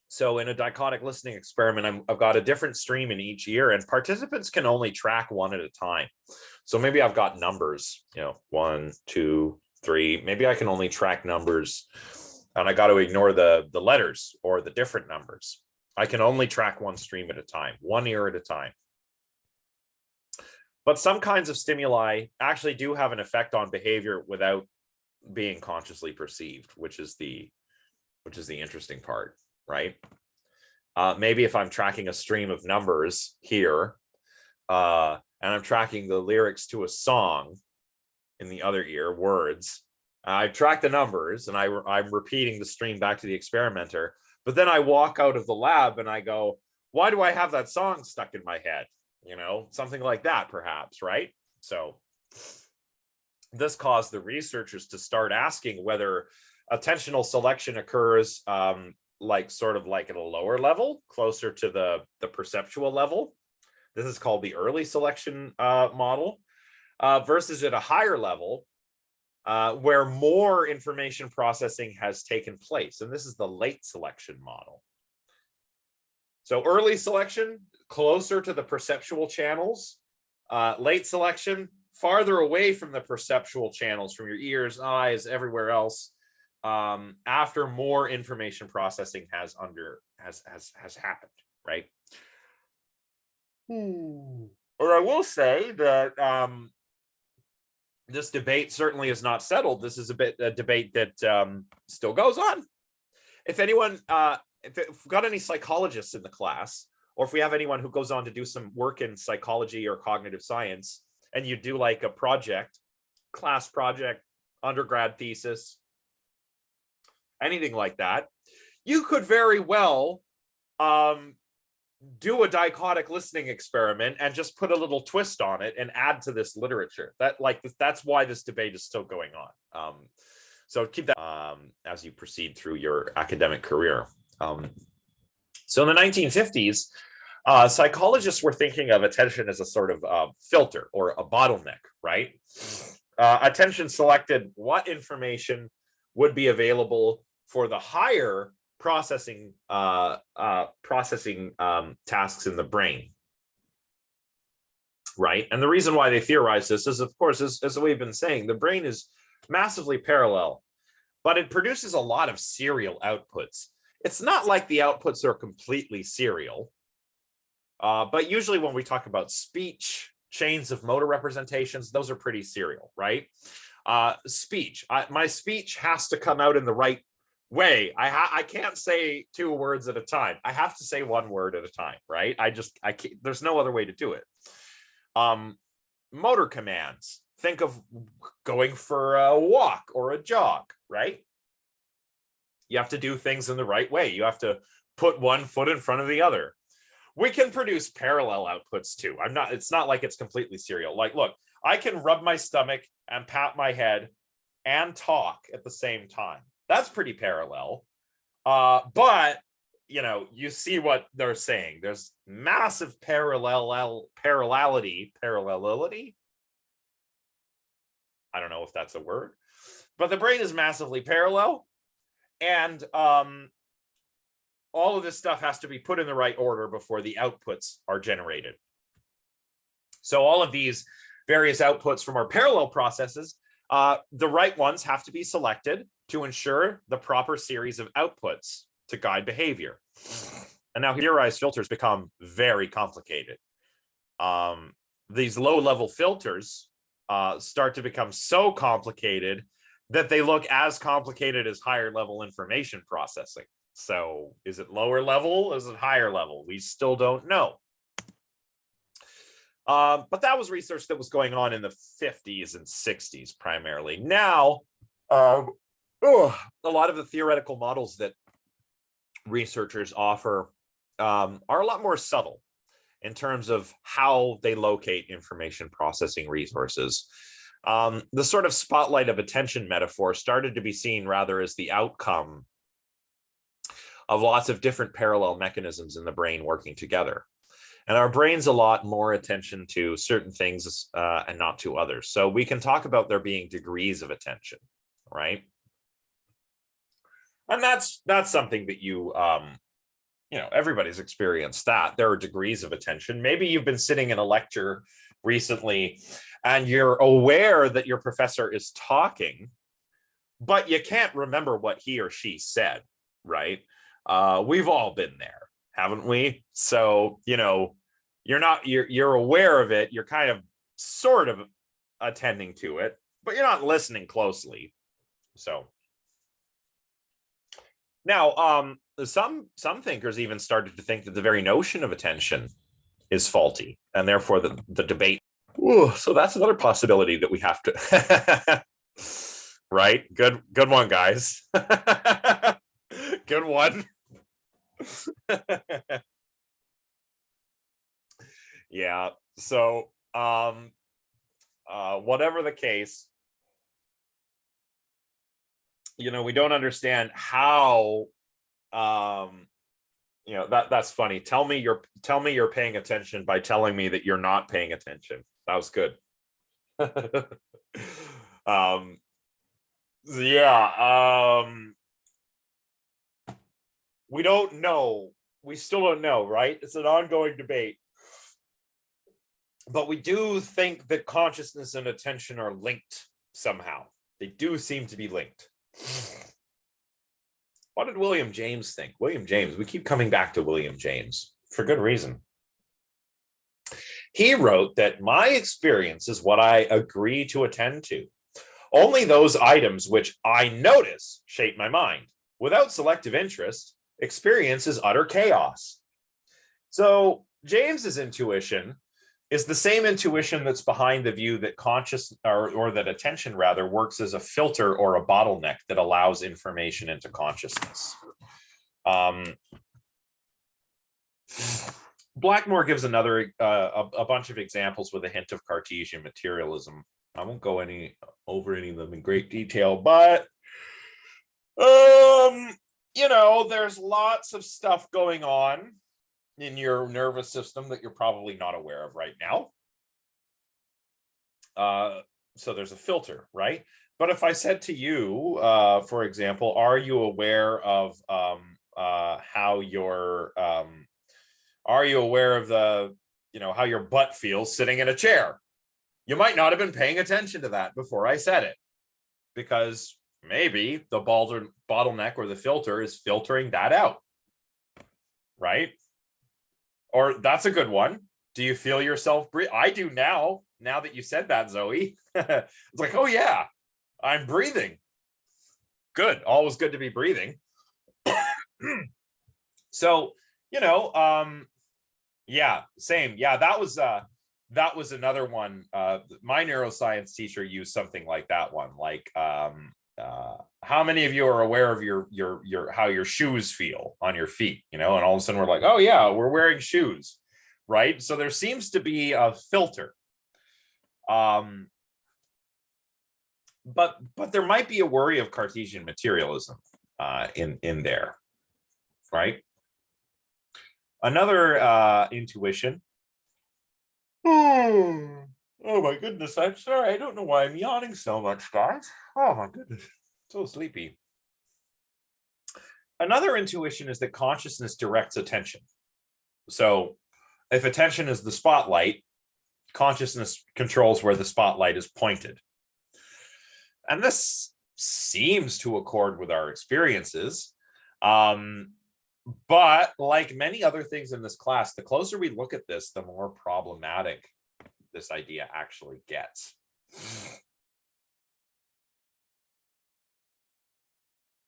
So in a dichotic listening experiment, I've got a different stream in each ear, and participants can only track one at a time. So maybe I've got numbers, 1, 2, 3. Maybe I can only track numbers, and I got to ignore the letters or the different numbers. I can only track one stream at a time, one ear at a time. But some kinds of stimuli actually do have an effect on behavior without being consciously perceived, which is the interesting part, right? Maybe if I'm tracking a stream of numbers here, and I'm tracking the lyrics to a song in the other ear, words, I track the numbers and I'm repeating the stream back to the experimenter, but then I walk out of the lab and I go, why do I have that song stuck in my head? Something like that, perhaps, right? So this caused the researchers to start asking whether attentional selection occurs sort of like at a lower level, closer to the perceptual level. This is called the early selection model, versus at a higher level, where more information processing has taken place. And this is the late selection model. So early selection, closer to the perceptual channels. Late selection, farther away from the perceptual channels, from your ears, eyes, everywhere else, after more information processing has happened, right? Or I will say that this debate certainly is not settled. This is a debate that still goes on. If anyone, if we've got any psychologists in the class, or if we have anyone who goes on to do some work in psychology or cognitive science, and you do like a project, class project, undergrad thesis, anything like that, you could very well do a dichotic listening experiment and just put a little twist on it and add to this literature. That's why this debate is still going on. So keep that as you proceed through your academic career. So in the 1950s, psychologists were thinking of attention as a sort of filter or a bottleneck, right? Attention selected what information would be available for the higher processing tasks in the brain, right? And the reason why they theorize this is, of course, as we've been saying, the brain is massively parallel, but it produces a lot of serial outputs. It's not like the outputs are completely serial, but usually when we talk about speech, chains of motor representations, those are pretty serial, right? Speech, my speech has to come out in the right way. I can't say 2 words at a time. I have to say 1 word at a time, right? I can't, there's no other way to do it. Motor commands, think of going for a walk or a jog, right? You have to do things in the right way. You have to put 1 foot in front of the other. We can produce parallel outputs too. It's not like it's completely serial. Like, look, I can rub my stomach and pat my head and talk at the same time. That's pretty parallel. But you see what they're saying. There's massive parallelity. I don't know if that's a word, but the brain is massively parallel. And all of this stuff has to be put in the right order before the outputs are generated. So all of these various outputs from our parallel processes, the right ones have to be selected to ensure the proper series of outputs to guide behavior. And now theorized filters become very complicated. These low-level filters start to become so complicated that they look as complicated as higher level information processing. So is it lower level? Is it higher level? We still don't know. But that was research that was going on in the 50s and 60s primarily. Now A lot of the theoretical models that researchers offer are a lot more subtle in terms of how they locate information processing resources. The sort of spotlight of attention metaphor started to be seen rather as the outcome of lots of different parallel mechanisms in the brain working together. And our brain's a lot more attention to certain things and not to others. So we can talk about there being degrees of attention, right? And that's something that you know, everybody's experienced that. There are degrees of attention. Maybe you've been sitting in a lecture recently and you're aware that your professor is talking, but you can't remember what he or she said, right? We've all been there, haven't we? So, you know, you're aware of it. You're kind of sort of attending to it, but you're not listening closely. So now, some thinkers even started to think that the very notion of attention is faulty, and therefore the debate. Ooh, so that's another possibility that we have to. Right? Good one, guys. Good one. Yeah. So, whatever the case, you know, we don't understand how. You know, that's funny. Tell me you're paying attention by telling me that you're not paying attention. That was good. Yeah. We don't know. We still don't know, right? It's an ongoing debate. But we do think that consciousness and attention are linked somehow. They do seem to be linked. What did William James think? William James, we keep coming back to William James for good reason. He wrote that my experience is what I agree to attend to. Only those items which I notice shape my mind. Without selective interest, experience is utter chaos. So James's intuition is the same intuition that's behind the view that conscious or that attention rather works as a filter or a bottleneck that allows information into consciousness. Blackmore gives another a bunch of examples with a hint of Cartesian materialism. I won't go over any of them in great detail, but you know, there's lots of stuff going on in your nervous system that you're probably not aware of right now. So there's a filter, right? But if I said to you, for example, are you aware of how your are you aware of the, you know, how your butt feels sitting in a chair? You might not have been paying attention to that before I said it, because maybe the bottleneck or the filter is filtering that out, right? Or that's a good one. Do you feel yourself breathe? I do now that you said that, Zoe. It's like, oh yeah, I'm breathing. Good, always good to be breathing. So, you know, yeah, same. Yeah, that was another one. My neuroscience teacher used something like that one. Like, how many of you are aware of your how your shoes feel on your feet? You know, and all of a sudden we're like, oh yeah, we're wearing shoes, right? So there seems to be a filter. But there might be a worry of Cartesian materialism in there, right? Another intuition. Oh my goodness, I'm sorry. I don't know why I'm yawning so much, guys. Oh my goodness, so sleepy. Another intuition is that consciousness directs attention. So if attention is the spotlight, consciousness controls where the spotlight is pointed. And this seems to accord with our experiences. But like many other things in this class, the closer we look at this, the more problematic this idea actually gets.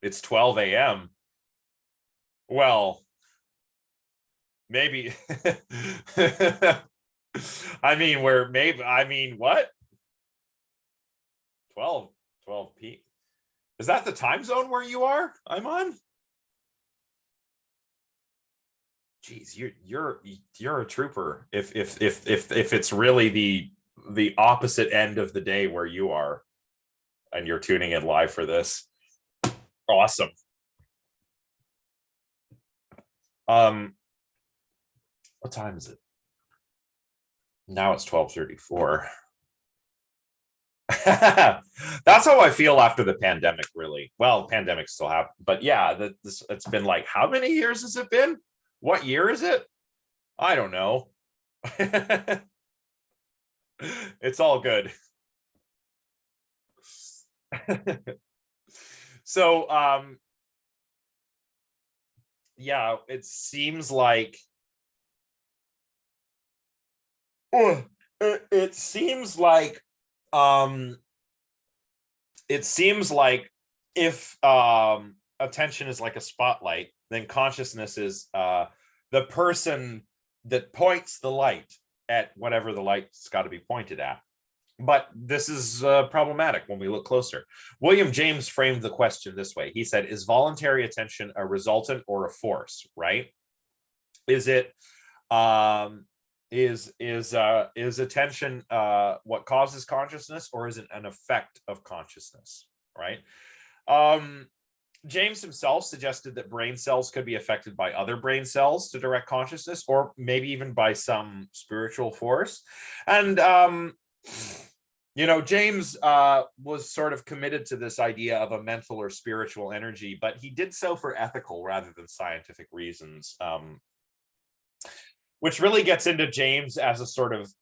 It's 12 a.m. Well, maybe. I mean, what? 12 p. Is that the time zone where you are? I'm on? Geez, you're a trooper. If it's really the opposite end of the day where you are, and you're tuning in live for this. Awesome. What time is it? Now it's 12:34. That's how I feel after the pandemic, really. Well, pandemic still happened, but yeah, it's been like, how many years has it been? What year is it? I don't know. It's all good. So, yeah, it seems like it seems like if attention is like a spotlight, then consciousness is the person that points the light at whatever the light's got to be pointed at. But this is problematic when we look closer. William James framed the question this way. He said, is voluntary attention a resultant or a force, right? Is it is attention what causes consciousness, or is it an effect of consciousness, right? James himself suggested that brain cells could be affected by other brain cells to direct consciousness, or maybe even by some spiritual force. And you know, James was sort of committed to this idea of a mental or spiritual energy, but he did so for ethical rather than scientific reasons, which really gets into James as a sort of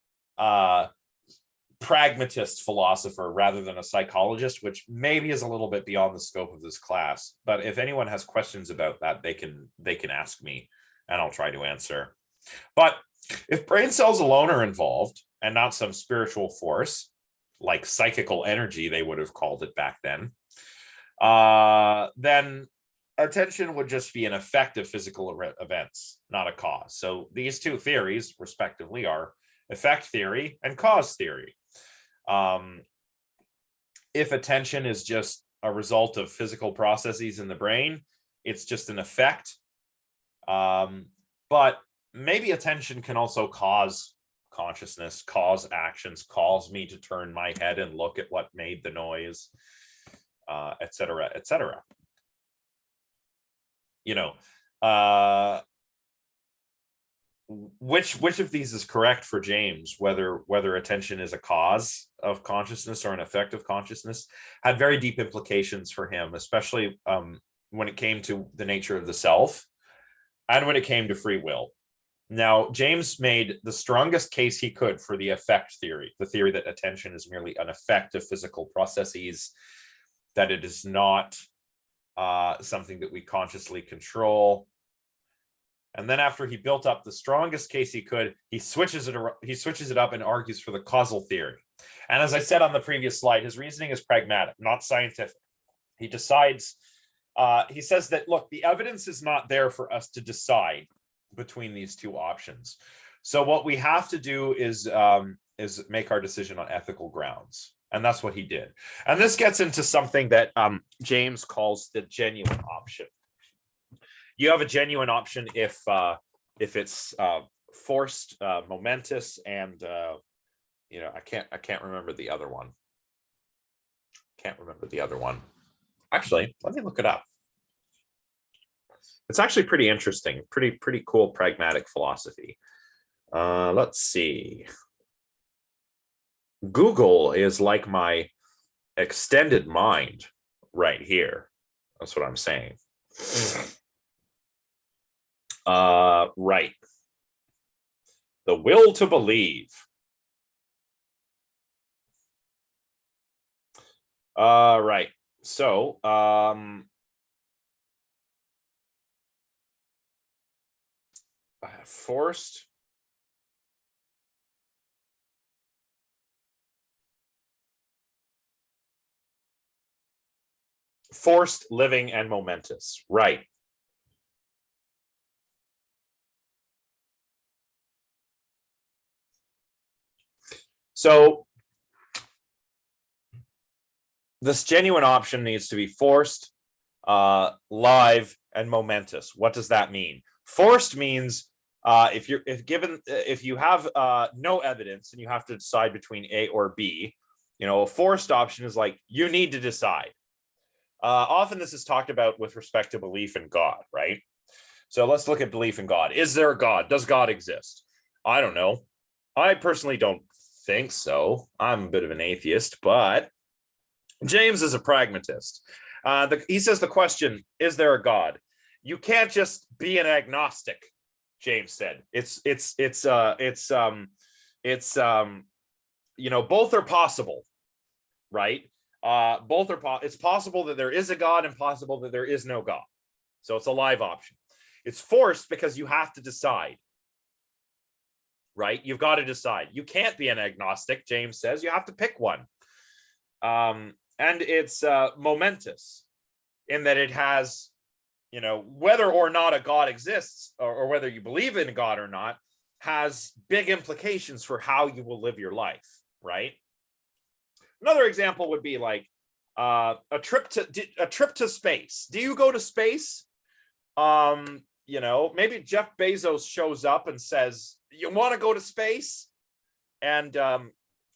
pragmatist philosopher rather than a psychologist, which maybe is a little bit beyond the scope of this class. But if anyone has questions about that, they can ask me and I'll try to answer. But if brain cells alone are involved and not some spiritual force, like psychical energy, they would have called it back then attention would just be an effect of physical events, not a cause. So these two theories, respectively, are effect theory and cause theory. If attention is just a result of physical processes in the brain, it's just an effect. But maybe attention can also cause consciousness, cause actions, cause me to turn my head and look at what made the noise, etc., etc. You know, which of these is correct for James, whether attention is a cause of consciousness or an effect of consciousness, had very deep implications for him, especially when it came to the nature of the self and when it came to free will. Now, James made the strongest case he could for the effect theory, the theory that attention is merely an effect of physical processes, that it is not something that we consciously control. And then after he built up the strongest case he could, he switches it up and argues for the causal theory. And as I said on the previous slide, his reasoning is pragmatic, not scientific. He decides, he says that, look, the evidence is not there for us to decide between these two options. So what we have to do is make our decision on ethical grounds. And that's what he did. And this gets into something that James calls the genuine option. You have a genuine option if it's forced, momentous, and you know, I can't remember the other one. Actually, let me look it up. It's actually pretty interesting, pretty cool pragmatic philosophy. Let's see. Google is like my extended mind right here. That's what I'm saying. Right. The will to believe. Right. So, forced living and momentous, right? So this genuine option needs to be forced, live, and momentous. What does that mean? Forced means if you have no evidence and you have to decide between A or B, a forced option is like you need to decide. Often this is talked about with respect to belief in God, right? So let's look at belief in God. Is there a God? Does God exist? I don't know. I personally don't think so. I'm a bit of an atheist, but James is a pragmatist. He says the question, is there a God? You can't just be an agnostic, James said. Both are possible, right? It's possible that there is a God and possible that there is no God. So it's a live option. It's forced because you have to decide, right? You've got to decide. You can't be an agnostic, James says. You have to pick one. And it's momentous in that it has, whether or not a God exists or whether you believe in God or not, has big implications for how you will live your life, right? Another example would be like a trip to space. Do you go to space? Maybe Jeff Bezos shows up and says, you want to go to space? And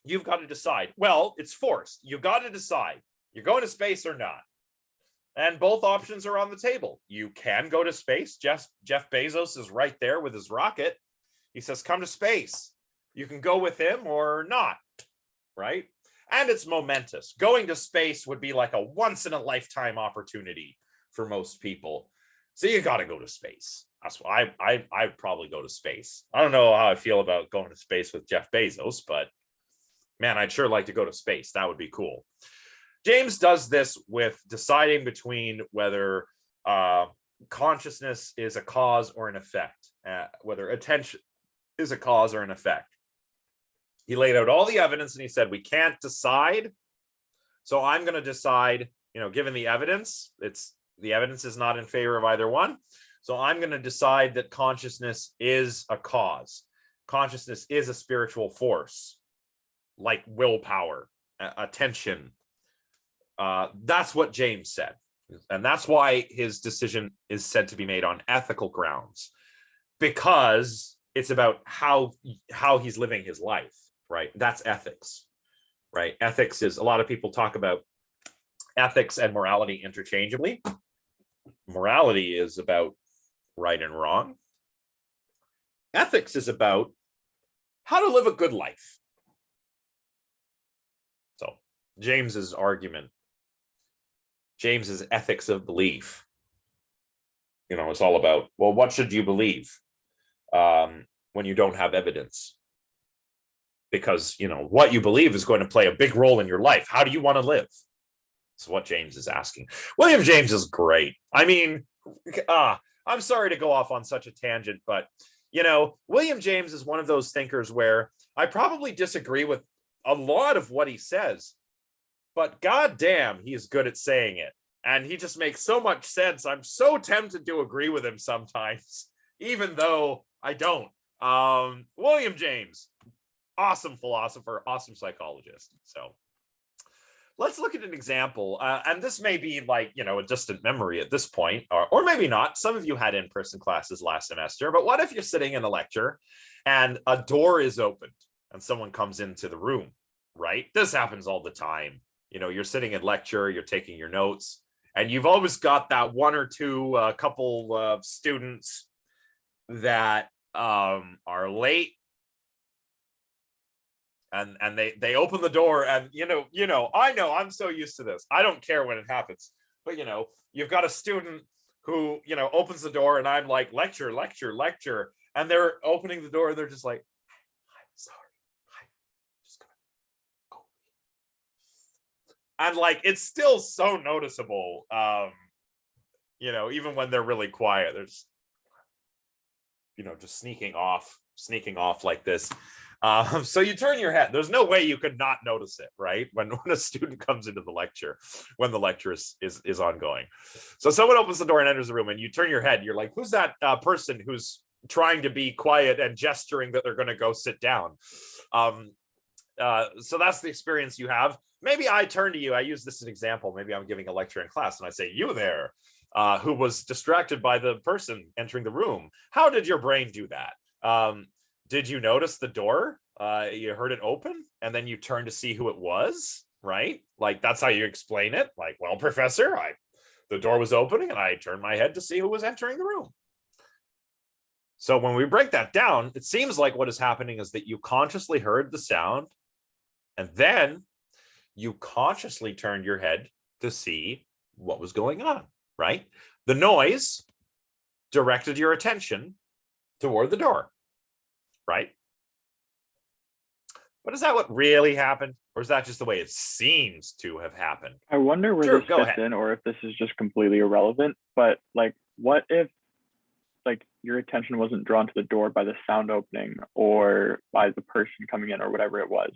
you've got to decide. Well, it's forced. You've got to decide. You're going to space or not. And both options are on the table. You can go to space. Jeff Bezos is right there with his rocket. He says, come to space. You can go with him or not, right? And it's momentous. Going to space would be like a once in a lifetime opportunity for most people. So you got to go to space. That's why I'd probably go to space. I don't know how I feel about going to space with Jeff Bezos, but man, I'd sure like to go to space. That would be cool. James does this with deciding between whether consciousness is a cause or an effect, whether attention is a cause or an effect. He laid out all the evidence and he said, we can't decide. So I'm going to decide, given the evidence, the evidence is not in favor of either one. So I'm going to decide that consciousness is a cause. Consciousness is a spiritual force, like willpower, attention. That's what James said. And that's why his decision is said to be made on ethical grounds, because it's about how he's living his life, right? That's ethics, right? Ethics is, a lot of people talk about ethics and morality interchangeably. Morality is about right and wrong. Ethics is about how to live a good life. So James's argument, James's ethics of belief, it's all about, well, what should you believe when you don't have evidence? Because, what you believe is going to play a big role in your life. How do you want to live? That's what James is asking. William James is great. I mean, I'm sorry to go off on such a tangent, but, William James is one of those thinkers where I probably disagree with a lot of what he says, but goddamn, he is good at saying it. And he just makes so much sense. I'm so tempted to agree with him sometimes, even though I don't. William James, awesome philosopher, awesome psychologist. So let's look at an example. And this may be like, a distant memory at this point, or maybe not. Some of you had in-person classes last semester, but what if you're sitting in a lecture and a door is opened and someone comes into the room, right? This happens all the time. You're sitting in lecture, you're taking your notes, and you've always got that one or two couple of students that are late, and they open the door, and I know I'm so used to this. I don't care when it happens, but you've got a student who opens the door, and I'm like, lecture, and they're opening the door, and they're just like, I'm sorry. And like, it's still so noticeable, even when they're really quiet, they're just, just sneaking off like this. So you turn your head. There's no way you could not notice it, right? When a student comes into the lecture, when the lecture is ongoing. So someone opens the door and enters the room, and you turn your head. You're like, who's that person who's trying to be quiet and gesturing that they're going to go sit down? So that's the experience you have. Maybe I turn to you. I use this as an example. Maybe I'm giving a lecture in class and I say, you there, who was distracted by the person entering the room. How did your brain do that? Did you notice the door? You heard it open and then you turn to see who it was, right? Like that's how you explain it. Like, well, professor, the door was opening and I turned my head to see who was entering the room. So when we break that down, it seems like what is happening is that you consciously heard the sound and then you consciously turned your head to see what was going on, right? The noise directed your attention toward the door, right? But is that what really happened? Or is that just the way it seems to have happened? I wonder where Sure, this go fits ahead. in, or if this is just completely irrelevant. But like, what if like your attention wasn't drawn to the door by the sound opening or by the person coming in or whatever it was,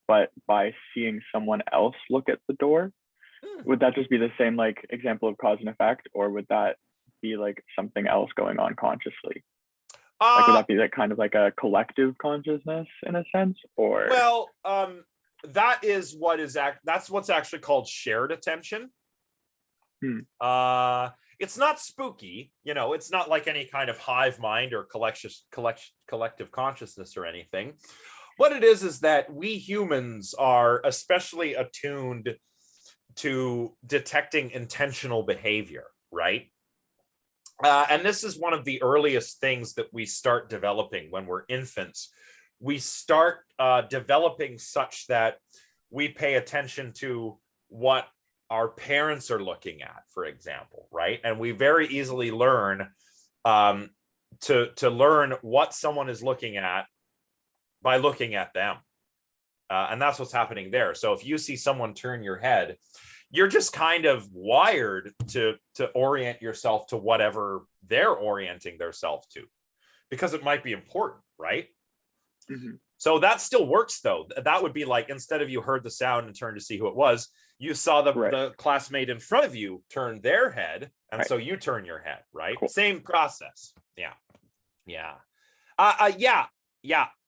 but by seeing someone else look at the door? Would that just be the same like example of cause and effect, or would that be like something else going on consciously? Like, would that be like kind of like a collective consciousness in a sense, or? Well, that is what is that's what's actually called shared attention. It's not spooky, you know, it's not like any kind of hive mind or collective consciousness or anything. What it is that we humans are especially attuned to detecting intentional behavior, right? And this is one of the earliest things that we start developing when we're infants. We start developing such that we pay attention to what our parents are looking at, for example, right? And we very easily learn to learn what someone is looking at by looking at them. And that's what's happening there. So if you see someone turn your head, you're just kind of wired to orient yourself to whatever they're orienting themselves to, because it might be important, right? Mm-hmm. So that still works, though. That would be like, instead of you heard the sound and turned to see who it was, you saw the classmate in front of you turn their head, and so you turn your head, right? Cool. Same process. Yeah.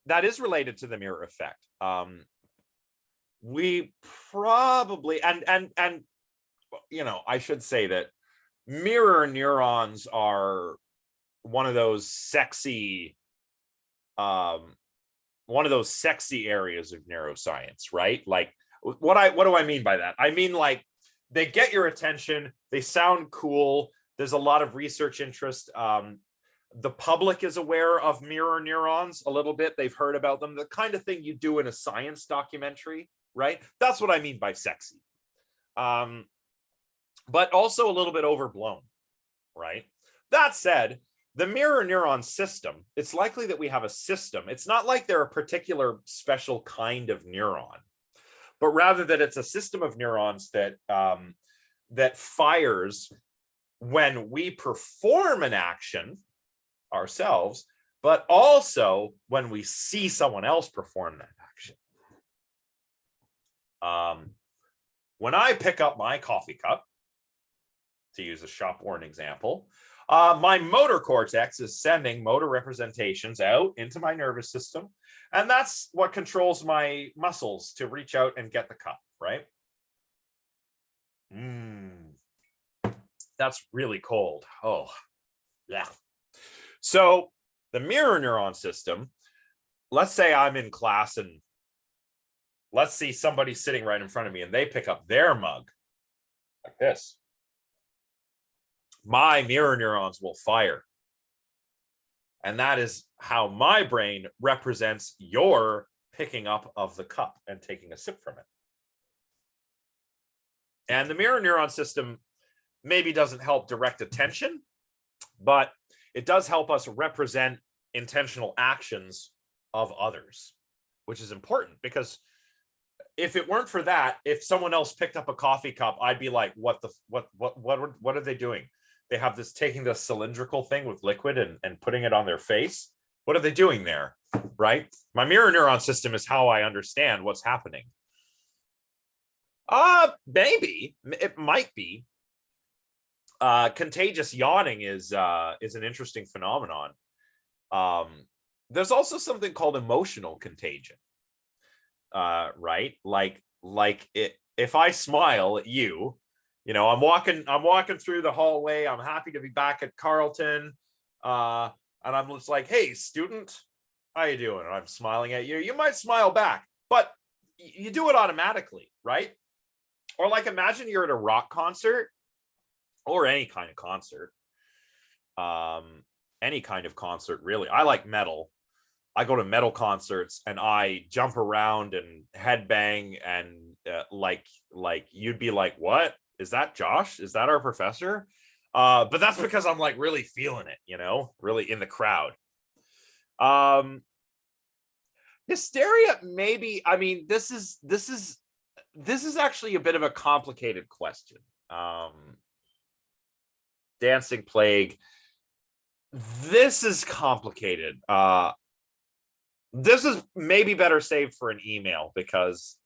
That is related to the mirror effect. We probably and you know, I should say that mirror neurons are one of those sexy areas of neuroscience, right? Like what do I mean by that? I mean, like, they get your attention, they sound cool, there's a lot of research interest. The public is aware of mirror neurons a little bit, they've heard about them, the kind of thing you do in a science documentary, right? That's what I mean by sexy. But also a little bit overblown, right? That said, the mirror neuron system, it's likely that we have a system. It's not like they're a particular special kind of neuron, but rather that it's a system of neurons that that fires when we perform an action ourselves, but also when we see someone else perform that action. When I pick up my coffee cup, to use a shop-worn example, my motor cortex is sending motor representations out into my nervous system, and that's what controls my muscles to reach out and get the cup, right? That's really cold. Oh, yeah. So the mirror neuron system, let's say I'm in class and let's see somebody sitting right in front of me and they pick up their mug like this. My mirror neurons will fire. And that is how my brain represents your picking up of the cup and taking a sip from it. And the mirror neuron system maybe doesn't help direct attention, but it does help us represent intentional actions of others, which is important, because if it weren't for that, if someone else picked up a coffee cup, I'd be like, what are they doing? They have this, taking this cylindrical thing with liquid and putting it on their face. What are they doing there, right? My mirror neuron system is how I understand what's happening. Maybe it might be. Contagious yawning is an interesting phenomenon. There's also something called emotional contagion. right? If I smile at you, I'm walking through the hallway. I'm happy to be back at Carleton. And I'm just like, hey, student, how you doing? And I'm smiling at you. You might smile back, but you do it automatically, right? Or like, imagine you're at a rock concert or any kind of concert. Any kind of concert, really. I like metal. I go to metal concerts and I jump around and headbang and like you'd be like, what? Is that Josh? Is that our professor? But that's because I'm like really feeling it, really in the crowd. Hysteria, maybe. I mean, this is actually a bit of a complicated question. Dancing plague. This is complicated. This is maybe better saved for an email because,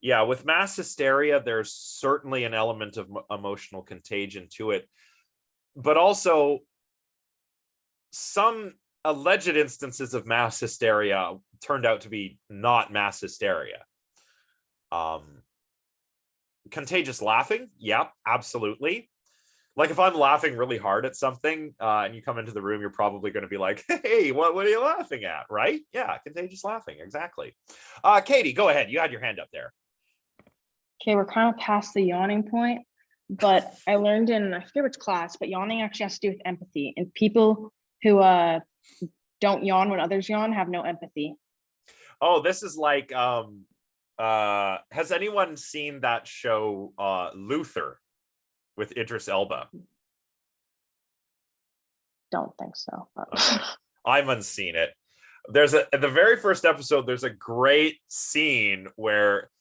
yeah, with mass hysteria, there's certainly an element of emotional contagion to it, but also some alleged instances of mass hysteria turned out to be not mass hysteria. Contagious laughing, yeah, absolutely. Like if I'm laughing really hard at something and you come into the room, you're probably going to be like, hey, what are you laughing at? Right? Yeah, contagious laughing. Exactly. Katie, go ahead. You had your hand up there. Okay, we're kind of past the yawning point, but I learned in, I forget which class, but yawning actually has to do with empathy. And people who don't yawn when others yawn have no empathy. Oh, this is like, has anyone seen that show Luther with Idris Elba? Don't think so. But... Okay. I haven't seen it. In the very first episode, there's a great scene where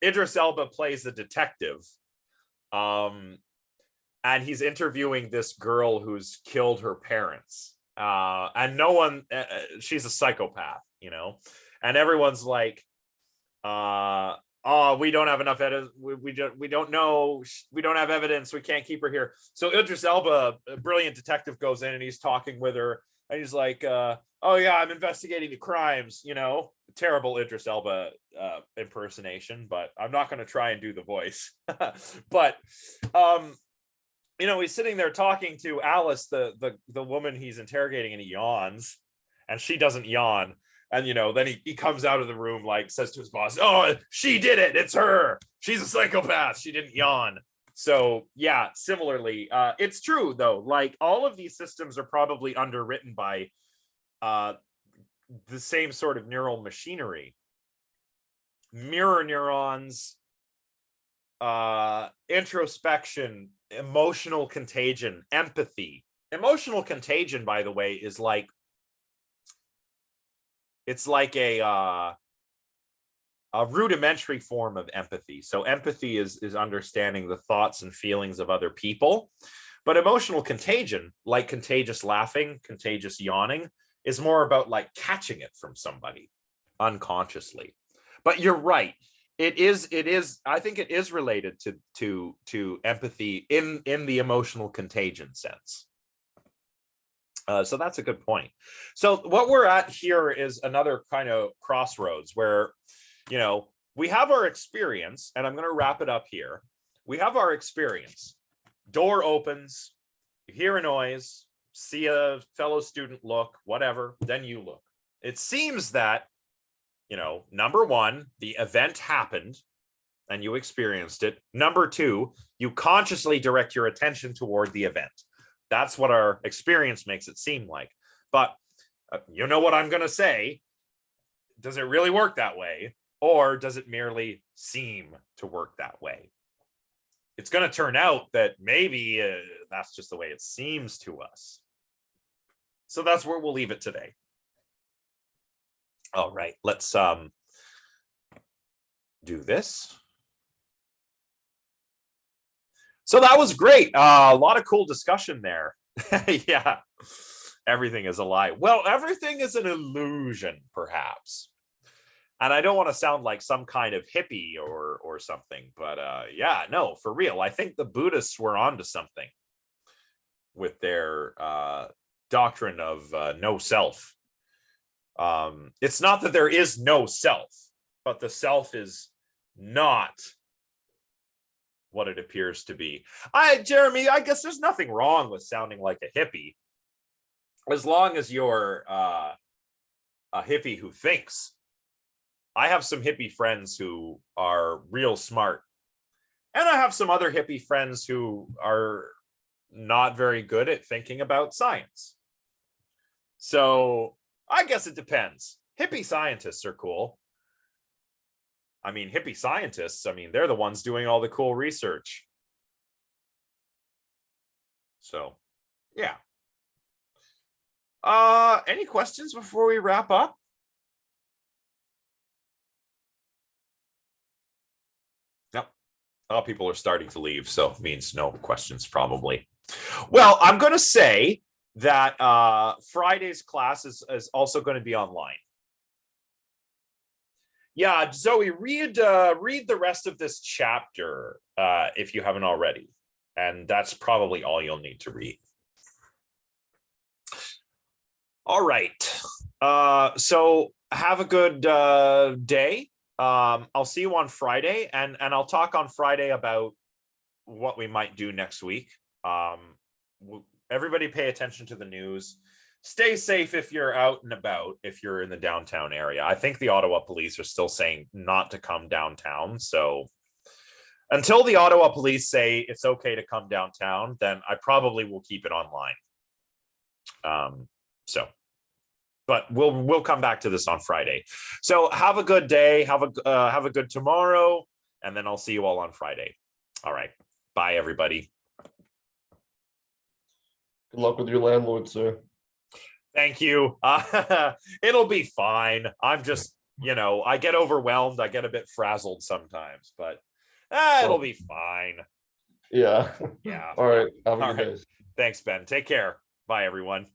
Idris Elba plays a detective. And he's interviewing this girl who's killed her parents. And no one, she's a psychopath, and everyone's like, oh, we don't have enough evidence. We don't know. We don't have evidence. We can't keep her here. So Idris Elba, a brilliant detective, goes in and he's talking with her. And he's like, oh yeah, I'm investigating the crimes, terrible Idris Elba impersonation, but I'm not going to try and do the voice. But, he's sitting there talking to Alice, the woman he's interrogating, and he yawns and she doesn't yawn. And, then he comes out of the room, like says to his boss, oh, she did it. It's her. She's a psychopath. She didn't yawn. So, yeah, similarly, it's true, though, like all of these systems are probably underwritten by the same sort of neural machinery. Mirror neurons, introspection, emotional contagion, empathy. Emotional contagion, by the way, is like, it's like a rudimentary form of empathy. So empathy is understanding the thoughts and feelings of other people. But emotional contagion, like contagious laughing, contagious yawning, is more about like catching it from somebody unconsciously. But you're right. It is, I think it is related to empathy in the emotional contagion sense. So that's a good point. So what we're at here is another kind of crossroads where, we have our experience, and I'm going to wrap it up here. We have our experience. Door opens, you hear a noise, see a fellow student look, whatever, then you look. It seems that, number one, the event happened and you experienced it. Number two, you consciously direct your attention toward the event. That's what our experience makes it seem like. But you know what I'm going to say? Does it really work that way? Or does it merely seem to work that way? It's going to turn out that maybe that's just the way it seems to us. So that's where we'll leave it today. All right, let's do this. So that was great. A lot of cool discussion there. Yeah, everything is a lie. Well, everything is an illusion, perhaps. And I don't want to sound like some kind of hippie or something, but yeah, no, for real. I think the Buddhists were onto something with their doctrine of no self. It's not that there is no self, but the self is not what it appears to be. Jeremy, I guess there's nothing wrong with sounding like a hippie, as long as you're a hippie who thinks. I have some hippie friends who are real smart, and I have some other hippie friends who are not very good at thinking about science. So I guess it depends. Hippie scientists are cool. I mean, hippie scientists, I mean, they're the ones doing all the cool research. So, yeah. Any questions before we wrap up? Nope. Oh, people are starting to leave, so it means no questions probably. Well, I'm going to say that Friday's class is also going to be online. Yeah, Zoe, read the rest of this chapter if you haven't already, and that's probably all you'll need to read. All right. So have a good day. I'll see you on Friday, and I'll talk on Friday about what we might do next week. Everybody pay attention to the news. Stay safe if you're out and about, if you're in the downtown area. I think the Ottawa police are still saying not to come downtown. So until the Ottawa police say it's okay to come downtown, then I probably will keep it online. But we'll come back to this on Friday. So have a good day. Have a good tomorrow, and then I'll see you all on Friday. All right. Bye, everybody. Good luck with your landlord, sir. Thank you. It'll be fine. I'm just, I get overwhelmed. I get a bit frazzled sometimes, but it'll be fine. Yeah. Yeah. All right. Have a All good right. day. Thanks, Ben. Take care. Bye, everyone.